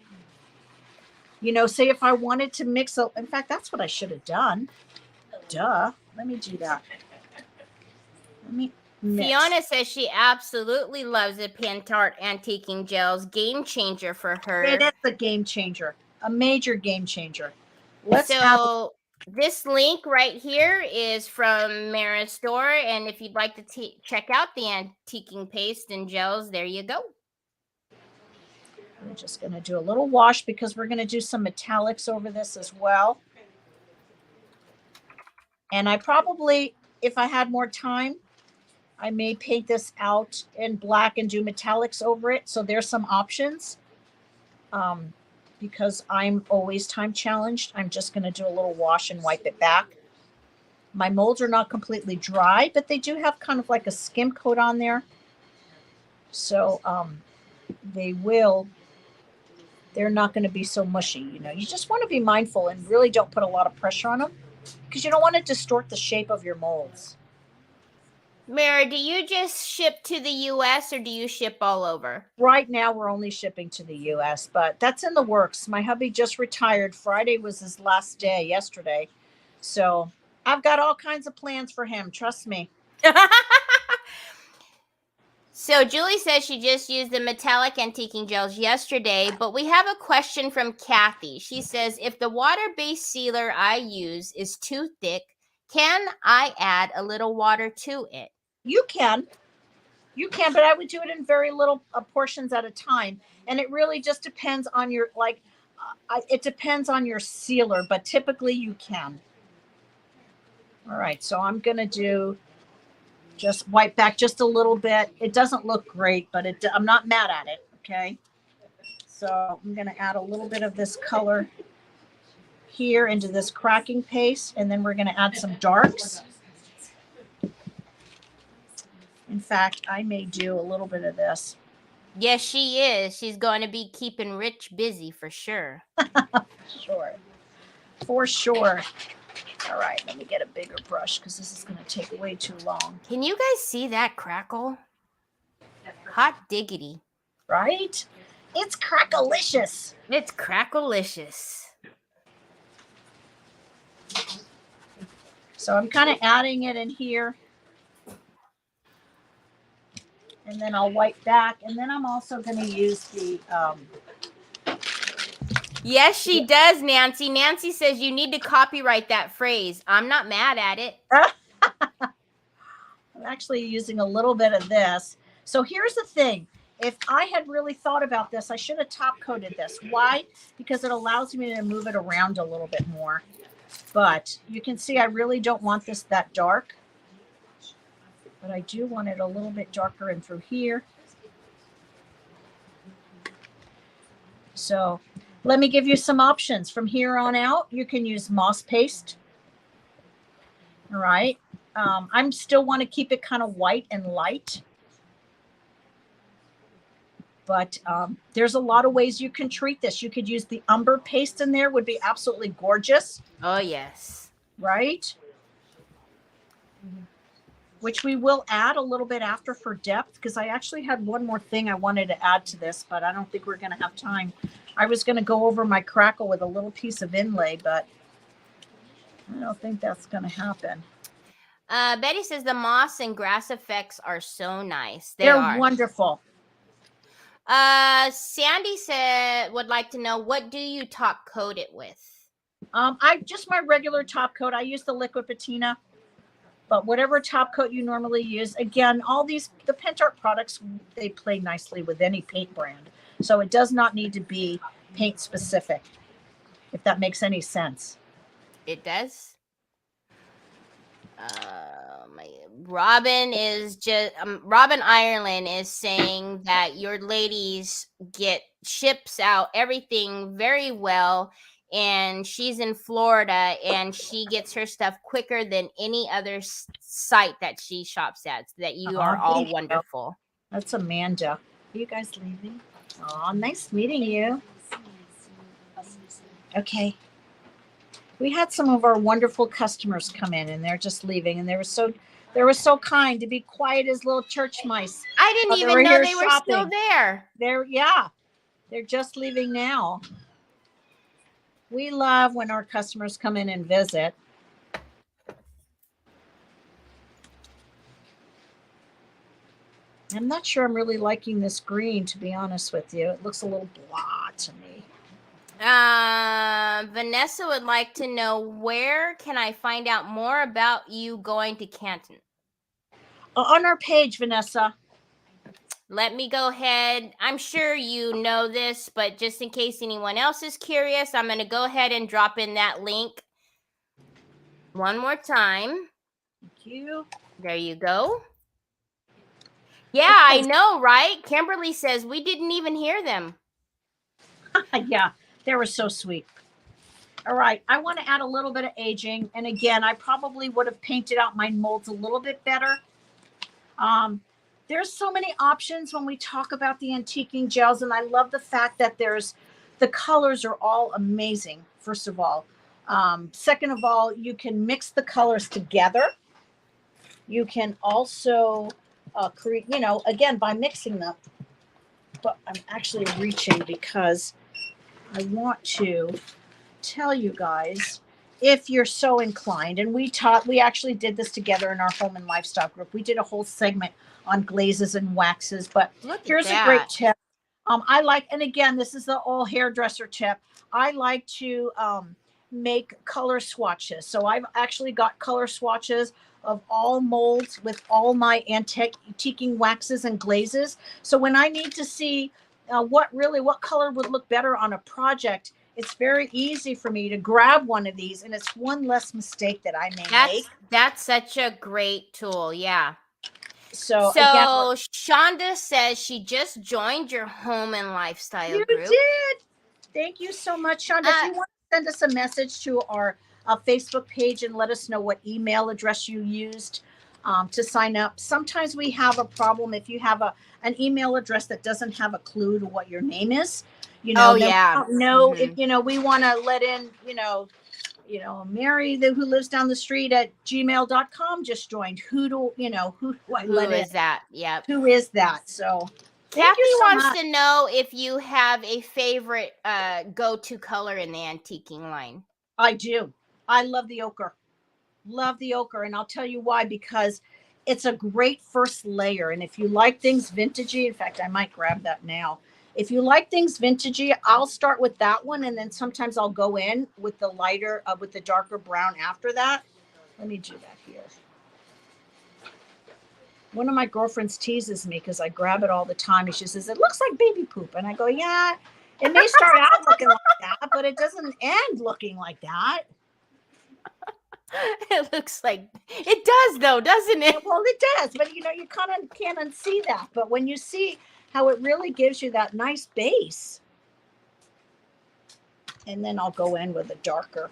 You know, say if I wanted to mix, in fact, that's what I should have done. Duh. Let me do that. Let me mix. Fiona says she absolutely loves the Pantart antiquing gels. Game changer for her. It is a game changer. A major game changer. This link right here is from Mara's store, and if you'd like to check out the antiquing paste and gels, there you go. I'm just going to do a little wash because we're going to do some metallics over this as well. And I probably, if I had more time, I may paint this out in black and do metallics over it. So there's some options. Because I'm always time challenged, I'm just going to do a little wash and wipe it back. My molds are not completely dry, but they do have kind of like a skim coat on there. So they're not going to be so mushy. You know, you just want to be mindful and really don't put a lot of pressure on them because you don't want to distort the shape of your molds. Mara, do you just ship to the U.S. or do you ship all over? Right now, we're only shipping to the U.S., but that's in the works. My hubby just retired. Friday was his last day, yesterday. So I've got all kinds of plans for him. Trust me. So Julie says she just used the metallic antiquing gels yesterday, but we have a question from Kathy. She says, if the water-based sealer I use is too thick, can I add a little water to it? You can, but I would do it in very little portions at a time. And it really just depends on your, it depends on your sealer, but typically you can. All right, so I'm going to just wipe back just a little bit. It doesn't look great, but I'm not mad at it, okay? So I'm going to add a little bit of this color here into this cracking paste, and then we're going to add some darks. In fact, I may do a little bit of this. Yes, she is. She's going to be keeping Rich busy for sure. Sure. For sure. All right, let me get a bigger brush because this is going to take way too long. Can you guys see that crackle? Hot diggity. Right? It's crackalicious. It's crackalicious. So I'm kind of adding it in here. And then I'll wipe back. And then I'm also going to use the... Yes, she does, Nancy. Nancy says you need to copyright that phrase. I'm not mad at it. Let actually using a little bit of this. So here's the thing. If I had really thought about this, I should have top coated this. Why? Because it allows me to move it around a little bit more. But you can see I really don't want this that dark. But I do want it a little bit darker in through here. So let me give you some options. From here on out, you can use moss paste. All right. I'm still want to keep it kind of white and light. But there's a lot of ways you can treat this. You could use the umber paste in there, would be absolutely gorgeous. Oh, yes. Right? Which we will add a little bit after for depth, because I actually had one more thing I wanted to add to this, but I don't think we're going to have time. I was going to go over my crackle with a little piece of inlay, but I don't think that's going to happen. Betty says the moss and grass effects are so nice. They're are wonderful. Sandy would like to know, what do you top coat it with? I just my regular top coat. I use the liquid patina, but whatever top coat you normally use. Again, all the PentArt products, they play nicely with any paint brand, so it does not need to be paint specific, if that makes any sense. It does. Robin Ireland is saying that your ladies ships out everything very well, and she's in Florida and she gets her stuff quicker than any other site that she shops at. That you are all wonderful. That's Amanda. Are you guys leaving? Oh, nice meeting you. Okay. We had some of our wonderful customers come in, and they're just leaving, and they were so kind to be quiet as little church mice. I didn't even know they were still there. They're just leaving now. We love when our customers come in and visit. I'm not sure I'm really liking this green, to be honest with you. It looks a little blah to me. Vanessa would like to know, where can I find out more about you going to Canton? On our page, Vanessa. Let me go ahead. I'm sure you know this, but just in case anyone else is curious, I'm going to go ahead and drop in that link one more time. Thank you. There you go. Yeah, I know, right? Kimberly says we didn't even hear them. Yeah, they were so sweet. All right, I want to add a little bit of aging. And again, I probably would have painted out my molds a little bit better. There's so many options when we talk about the antiquing gels, and I love the fact that the colors are all amazing, first of all. Second of all, you can mix the colors together. You can also create, again, by mixing them. But I'm actually reaching because I want to tell you guys, if you're so inclined, and we actually did this together in our home and lifestyle group. We did a whole segment on glazes and waxes, but here's a great tip. I like, and again, this is the all hairdresser tip. I like to make color swatches. So I've actually got color swatches of all molds with all my antiquing waxes and glazes. So when I need to see what color would look better on a project, it's very easy for me to grab one of these, and it's one less mistake that I may make. That's such a great tool. Yeah. So again, Shonda says she just joined your home and lifestyle group. You did. Thank you so much, Shonda. If you want to send us a message to our Facebook page and let us know what email address you used to sign up. Sometimes we have a problem if you have an email address that doesn't have a clue to what your name is. No, if we want to let in, Mary, who lives down the street at gmail.com just joined. Who do I let in? Who is that? Yep. Who is that? So Kathy wants to know if you have a favorite go-to color in the antiquing line. I do. I love the ochre. Love the ochre. And I'll tell you why, because it's a great first layer. And if you like things vintagey, in fact, I might grab that now. If you like things vintagey, I'll start with that one. And then sometimes I'll go in with the lighter, with the darker brown after that. Let me do that here. One of my girlfriends teases me because I grab it all the time. And she says, it looks like baby poop. And I go, yeah, it may start out looking like that, but it doesn't end looking like that. It looks like it does though, doesn't it? Yeah, well, it does, but you kind of can't unsee that. But when you see how it really gives you that nice base, and then I'll go in with a darker,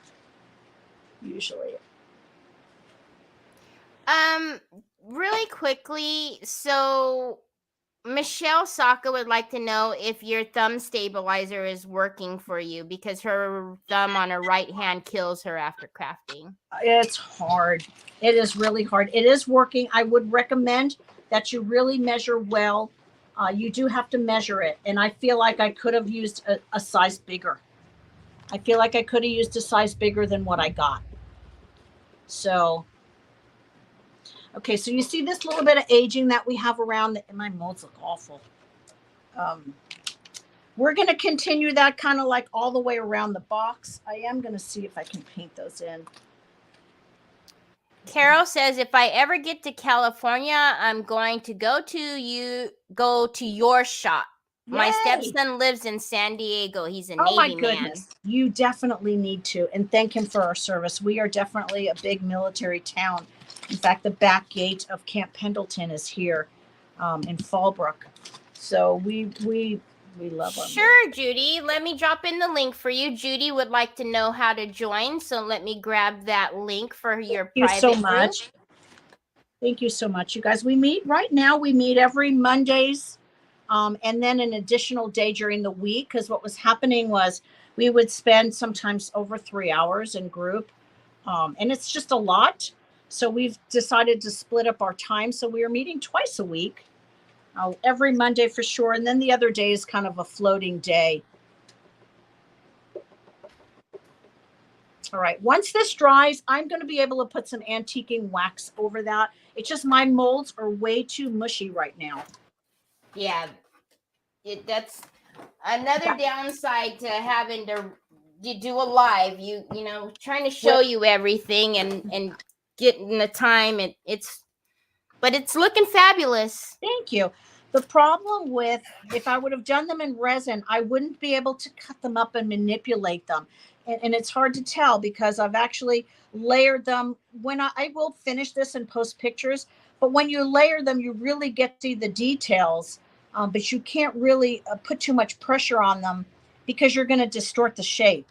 usually. Really quickly, so Michelle Saka would like to know if your thumb stabilizer is working for you because her thumb on her right hand kills her after crafting. It's hard. It is really hard. It is working. I would recommend that you really measure well. You do have to measure it. And I feel like I could have used a size bigger. I feel like I could have used a size bigger than what I got. So, okay, so you see this little bit of aging that we have around. My molds look awful. We're going to continue that kind of like all the way around the box. I am going to see if I can paint those in. Carol says, if I ever get to California, I'm going to go to your shop. Yay! My stepson lives in San Diego. He's a Oh my Navy goodness. man. You definitely need to, and thank him for our service. We are definitely a big military town. In fact, the back gate of Camp Pendleton is here in Fallbrook. So we love them. Sure, Judy. Let me drop in the link for you. Judy would like to know how to join, so let me grab that link for your private group. Thank you so much. Thank you so much, you guys. We meet every Mondays, and then an additional day during the week, because what was happening was we would spend sometimes over 3 hours in group, and it's just a lot. So we've decided to split up our time. So we are meeting twice a week. Every Monday for sure. And then the other day is kind of a floating day. All right. Once this dries, I'm going to be able to put some antiquing wax over that. It's just my molds are way too mushy right now. Yeah. That's another downside to having to do a live. You know, trying to show you everything and getting the time. But it's looking fabulous. Thank you. The problem with, if I would have done them in resin, I wouldn't be able to cut them up and manipulate them. And it's hard to tell because I've actually layered them. When I will finish this and post pictures, but when you layer them, you really get to see the details, but you can't really put too much pressure on them because you're going to distort the shape.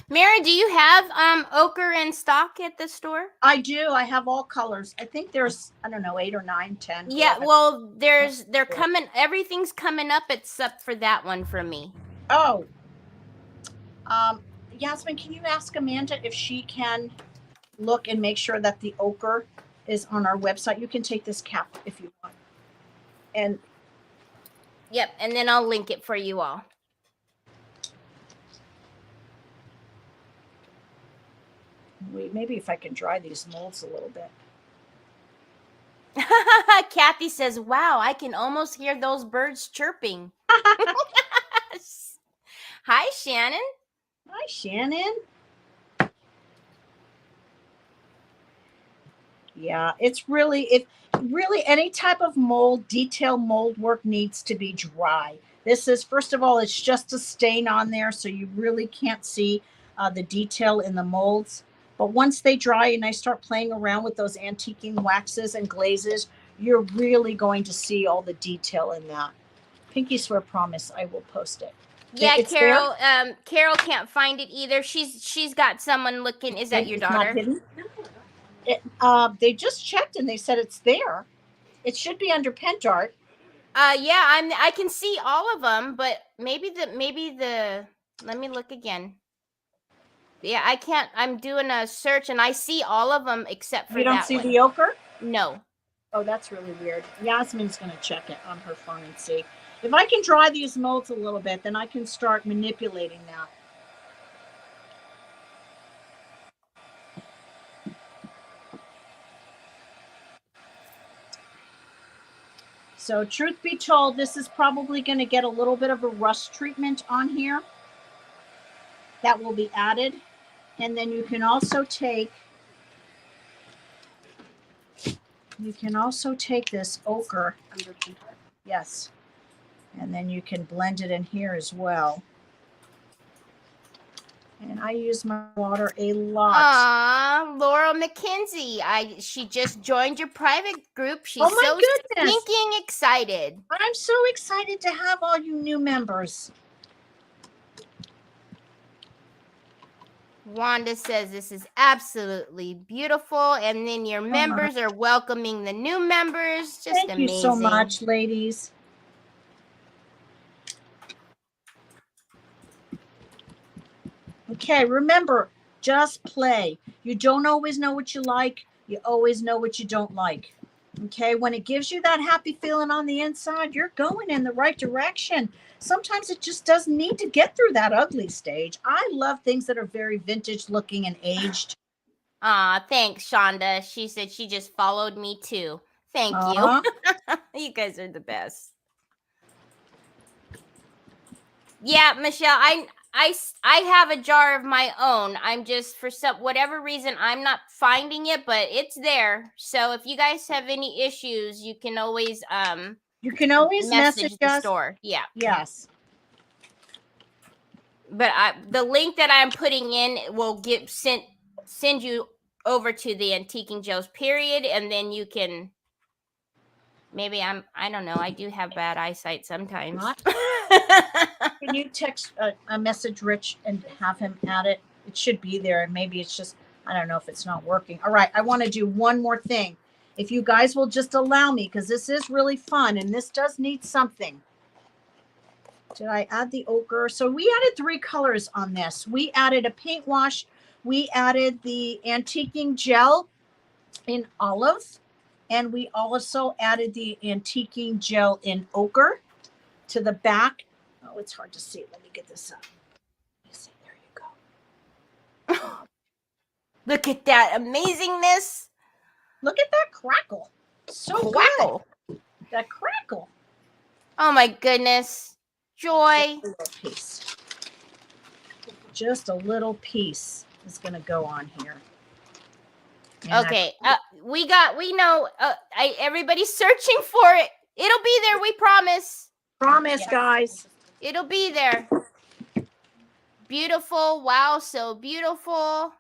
Mara, do you have ochre in stock at the store? I do. I have all colors. I think there's, I don't know, 8 or 9, 10. Yeah, 11. Well, they're coming. Everything's coming up except for that one for me. Oh. Yasmin, can you ask Amanda if she can look and make sure that the ochre is on our website? You can take this cap if you want. And yep, and then I'll link it for you all. Wait, maybe if I can dry these molds a little bit. Kathy says, wow, I can almost hear those birds chirping. Hi, Shannon. Hi, Shannon. Yeah, it's really, any type of mold, detail mold work needs to be dry. This is, first of all, it's just a stain on there, so you really can't see the detail in the molds. But once they dry and I start playing around with those antiquing waxes and glazes, you're really going to see all the detail in that. Pinky Swear Promise, I will post it. Yeah, it's Carol. Carol can't find it either. She's got someone looking. Is that your daughter? Not hidden. They just checked and they said it's there. It should be under PentArt. Yeah, I can see all of them, but maybe the. Let me look again. Yeah, I can't. I'm doing a search and I see all of them except for that one. You don't see the ochre? No. Oh, that's really weird. Yasmin's going to check it on her phone and see. If I can dry these molds a little bit, then I can start manipulating that. So truth be told, this is probably going to get a little bit of a rust treatment on here. That will be added. And then you can also take You can also take this ochre. Yes. And then you can blend it in here as well. And I use my water a lot. Laurel McKenzie. She just joined your private group. She's Oh my so goodness. stinking excited. I'm so excited to have all you new members. Wanda says this is absolutely beautiful. And then your members are welcoming the new members. Just Thank amazing. you so much, ladies. Okay, remember, just play. You don't always know what you like. You always know what you don't like. Okay, when it gives you that happy feeling on the inside, you're going in the right direction. Sometimes it just doesn't need to get through that ugly stage. I love things that are very vintage looking and aged. Thanks, Shonda. She said she just followed me too. Thank you. You guys are the best. Yeah, Michelle, I have a jar of my own. I'm just, for whatever reason, I'm not finding it, but it's there. So if you guys have any issues, you can always message the us. store. Yeah. Yes. But the link that I'm putting in will send you over to the Antiquing Joe's period, and then you can. Maybe I don't know. I do have bad eyesight sometimes. Can you text a message Rich and have him add it? It should be there. And maybe it's just, I don't know if it's not working. All right. I want to do one more thing. If you guys will just allow me, because this is really fun and this does need something. Did I add the ochre? So we added 3 colors on this. We added a paint wash. We added the antiquing gel in olive. And we also added the antiquing gel in ochre to the back. Oh, it's hard to see. Let me get this up. See, there you go. Look at that amazingness. Look at that crackle. So wow. Good. That crackle. Oh my goodness. Joy. Just a little piece is going to go on here. And okay. We know everybody's searching for it. It'll be there. We promise. Promise, yes. Guys. It'll be there. Beautiful. Wow. So beautiful.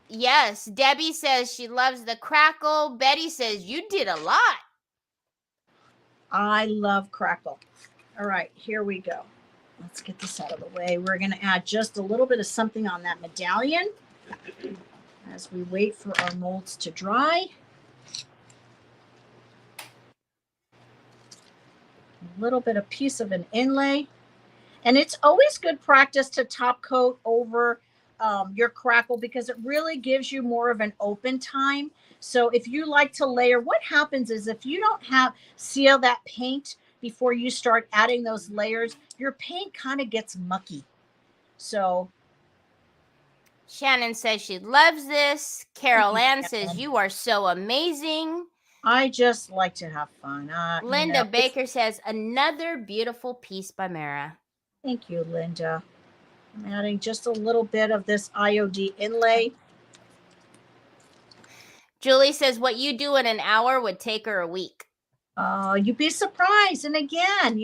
Yes. Debbie says she loves the crackle. Betty says you did a lot. I love crackle. All right, here we go. Let's get this out of the way. We're going to add just a little bit of something on that medallion as we wait for our molds to dry. A little bit of piece of an inlay. And it's always good practice to top coat over your crackle because it really gives you more of an open time. So if you like to layer, what happens is if you don't seal that paint before you start adding those layers, your paint kind of gets mucky. So Shannon says she loves this. Carol Ann says you are so amazing. I just like to have fun. Linda Baker says another beautiful piece by Mara. Thank you, Linda. I'm adding just a little bit of this IOD inlay. Julie says what you do in an hour would take her a week. You'd be surprised. And again,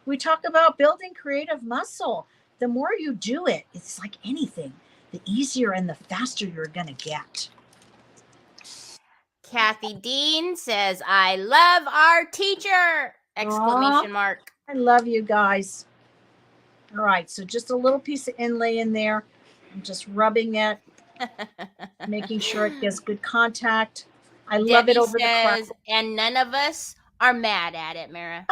we talk about building creative muscle. The more you do it, it's like anything. The easier and the faster you're going to get. Kathy Dean says, I love our teacher! Exclamation mark. I love you guys. All right, so just a little piece of inlay in there. I'm just rubbing it, making sure it gets good contact. I love it over the crackle. And none of us are mad at it, Mara.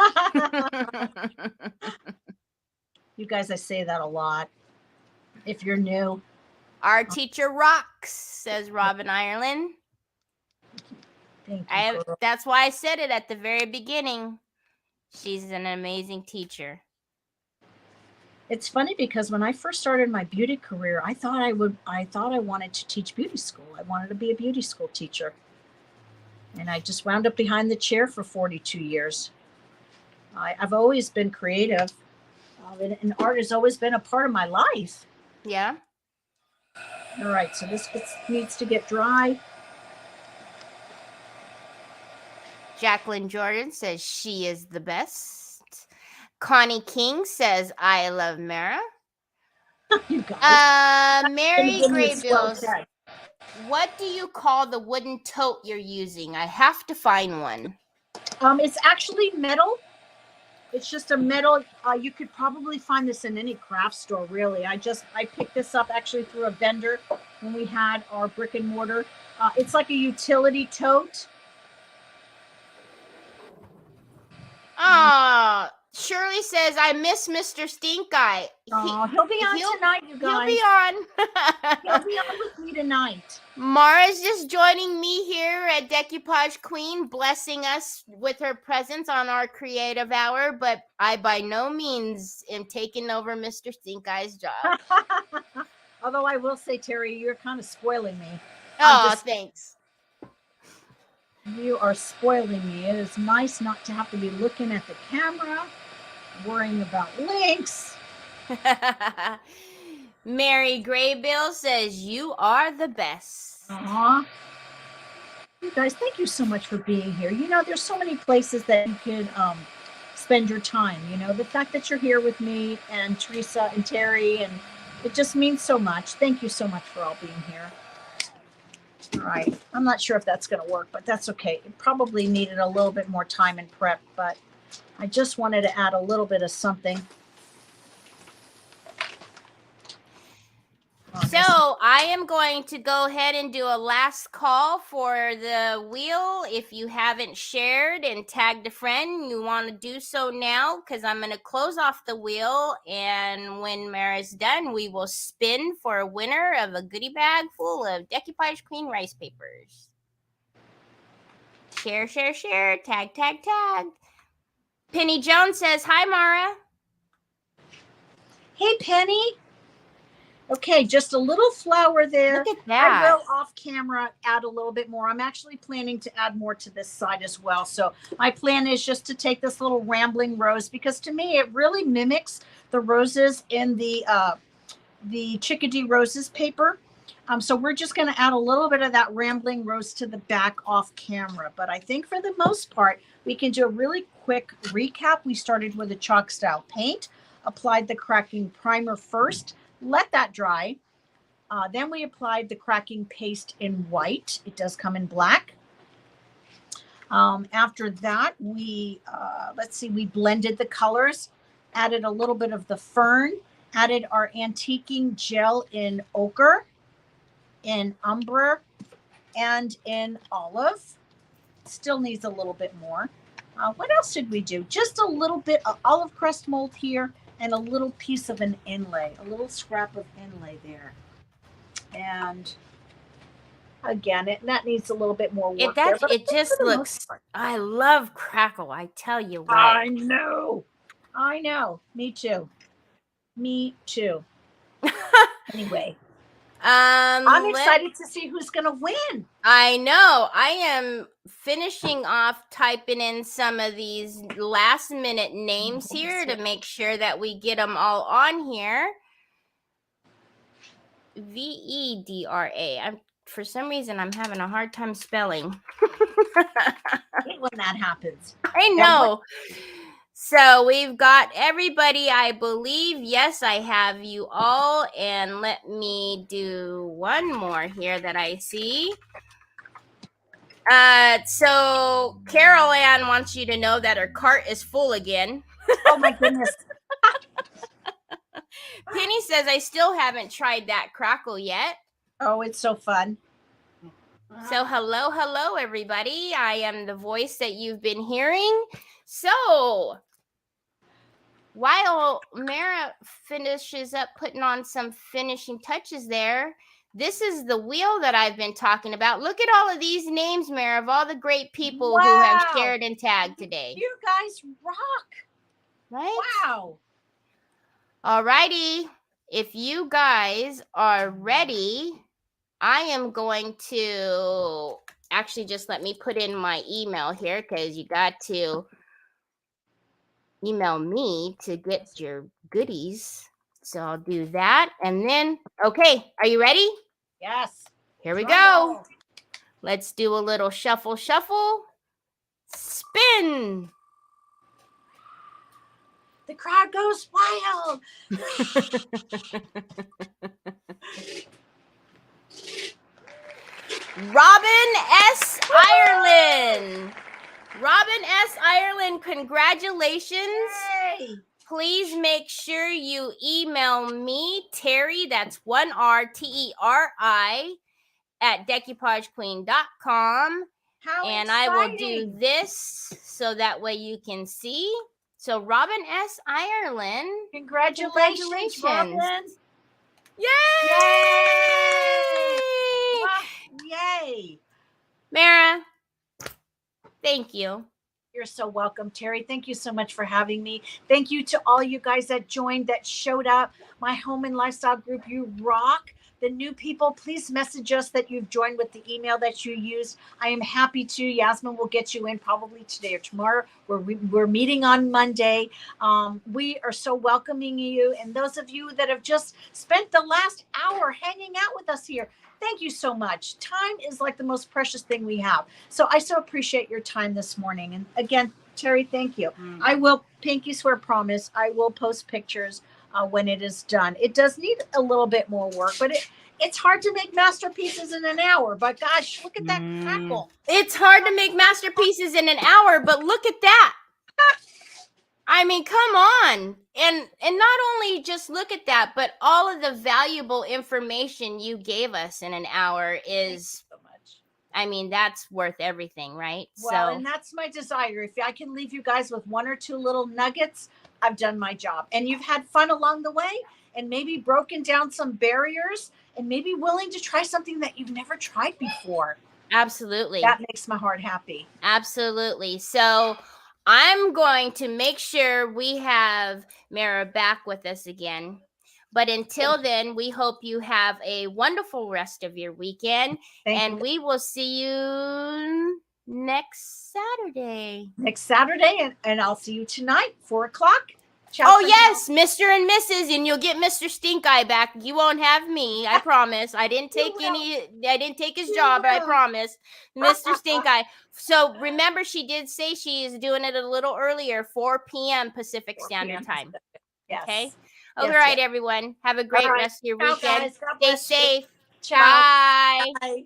You guys, I say that a lot. If you're new. Our teacher rocks, says Robin Ireland. Thank you. That's why I said it at the very beginning. She's an amazing teacher. It's funny because when I first started my beauty career, I thought I wanted to teach beauty school. I wanted to be a beauty school teacher. And I just wound up behind the chair for 42 years. I've always been creative. And art has always been a part of my life. Yeah. All right, so this needs to get dry. Jacqueline Jordan says she is the best. Connie King says I love Mara. You guys. Mary Give me a swell Graybills, tag. what do you call the wooden tote you're using? I have to find one. It's actually metal. It's just a metal. You could probably find this in any craft store, really. I picked this up actually through a vendor when we had our brick and mortar. It's like a utility tote. Shirley says I miss Mr. Stink Eye. He'll be on tonight, you guys. He'll be on. He'll be on with me tonight. Mara's just joining me here at Decoupage Queen, blessing us with her presence on our creative hour, but I by no means am taking over Mr. Stink Eye's job. Although I will say, Teri, you're kind of spoiling me. Oh, thanks. You are spoiling me. It is nice not to have to be looking at the camera, worrying about links. Mary Graybill says you are the best. You guys, thank you so much for being here. You know, there's so many places that you could spend your time. You know, the fact that you're here with me and Teresa and Teri, and it just means so much. Thank you so much for all being here. All right. I'm not sure if that's going to work, but that's okay. It probably needed a little bit more time and prep, but I just wanted to add a little bit of something. So I am going to go ahead and do a last call for the wheel. If you haven't shared and tagged a friend, you want to do so now, because I'm going to close off the wheel. And when Mara's done, we will spin for a winner of a goodie bag full of Decoupage Queen rice papers. Share, share, share. Tag, tag, tag. Penny Jones says, hi, Mara. Hey, Penny. Okay, just a little flour there. Look at that. I will off camera add a little bit more. I'm actually planning to add more to this side as well. So my plan is just to take this little rambling rose, because to me it really mimics the roses in the Chickadee Roses paper. So we're just going to add a little bit of that rambling rose to the back off camera. But I think for the most part, we can do a really quick recap. We started with a chalk style paint, applied the cracking primer first, let that dry. Then we applied the cracking paste in white. It does come in black. After that, we blended the colors, added a little bit of the fern, added our antiquing gel in ochre, in umber, and in olive. Still needs a little bit more. What else did we do? Just a little bit of olive crust mold here, and a little piece of an inlay, a little scrap of inlay there. And again, that needs a little bit more work. It just looks, I love crackle, I tell you what. I know. Me too. Anyway. I'm excited to see who's going to win. I know. I am finishing off typing in some of these last minute names here to make sure that we get them all on here. Vedra. For some reason, I'm having a hard time spelling. When that happens. I know. So we've got everybody, I believe. Yes, I have you all. And let me do one more here that I see. So Carol Ann wants you to know that her cart is full again. Oh my goodness. Penny says, I still haven't tried that crackle yet. Oh, it's so fun. So hello, everybody. I am the voice that you've been hearing. So while Mara finishes up putting on some finishing touches there, this is the wheel that I've been talking about. Look at all of these names, Mara, of all the great people who have shared and tagged today. You guys rock. Right? Wow. All righty. If you guys are ready, I am going to actually just let me put in my email here, because you got to email me to get your goodies. So I'll do that. And then, okay, are you ready? Yes. Here we go. Let's do a little shuffle. spin. The crowd goes wild. Robin S. Ireland. Robin S. Ireland, congratulations. Yay. Please make sure you email me, Teri, that's 1RTERI, at decoupagqueen.com. How and exciting. I will do this so that way you can see. So Robin S. Ireland. Congratulations. Robin. Yay! Yay. Mara, thank you. You're so welcome, Teri. Thank you so much for having me. Thank you to all you guys that joined, that showed up. My home and lifestyle group, you rock. The new people, please message us that you've joined with the email that you used. I am happy to. Yasmin will get you in probably today or tomorrow. We're meeting on Monday. We are so welcoming you. And those of you that have just spent the last hour hanging out with us here, thank you so much. Time is like the most precious thing we have. So I so appreciate your time this morning. And again, Teri, thank you. I will pinky swear promise. I will post pictures when it is done. It does need a little bit more work, but it's hard to make masterpieces in an hour. But gosh, look at that crackle. It's hard to make masterpieces in an hour, but look at that. I mean, come on. And not only just look at that, but all of the valuable information you gave us in an hour is So much. I mean, that's worth everything, right? Well, and that's my desire. If I can leave you guys with one or two little nuggets, I've done my job. And you've had fun along the way and maybe broken down some barriers and maybe willing to try something that you've never tried before. Absolutely. That makes my heart happy. Absolutely. So I'm going to make sure we have Mara back with us again. But until then, we hope you have a wonderful rest of your weekend. Thank you. We will see you next Saturday. And I'll see you tonight, 4:00. Ciao. Oh, yes, Mr. and Mrs. And you'll get Mr. Stink Eye back. You won't have me. I promise. I didn't take his job, but I promise. Mr. Stink Eye. So remember, she did say she is doing it a little earlier, 4 p.m. Pacific Standard Time. Yes. Okay. Yes, All right, everyone. Have a great rest of your weekend. Guys. God Stay bless you. safe. Ciao. Bye. Bye.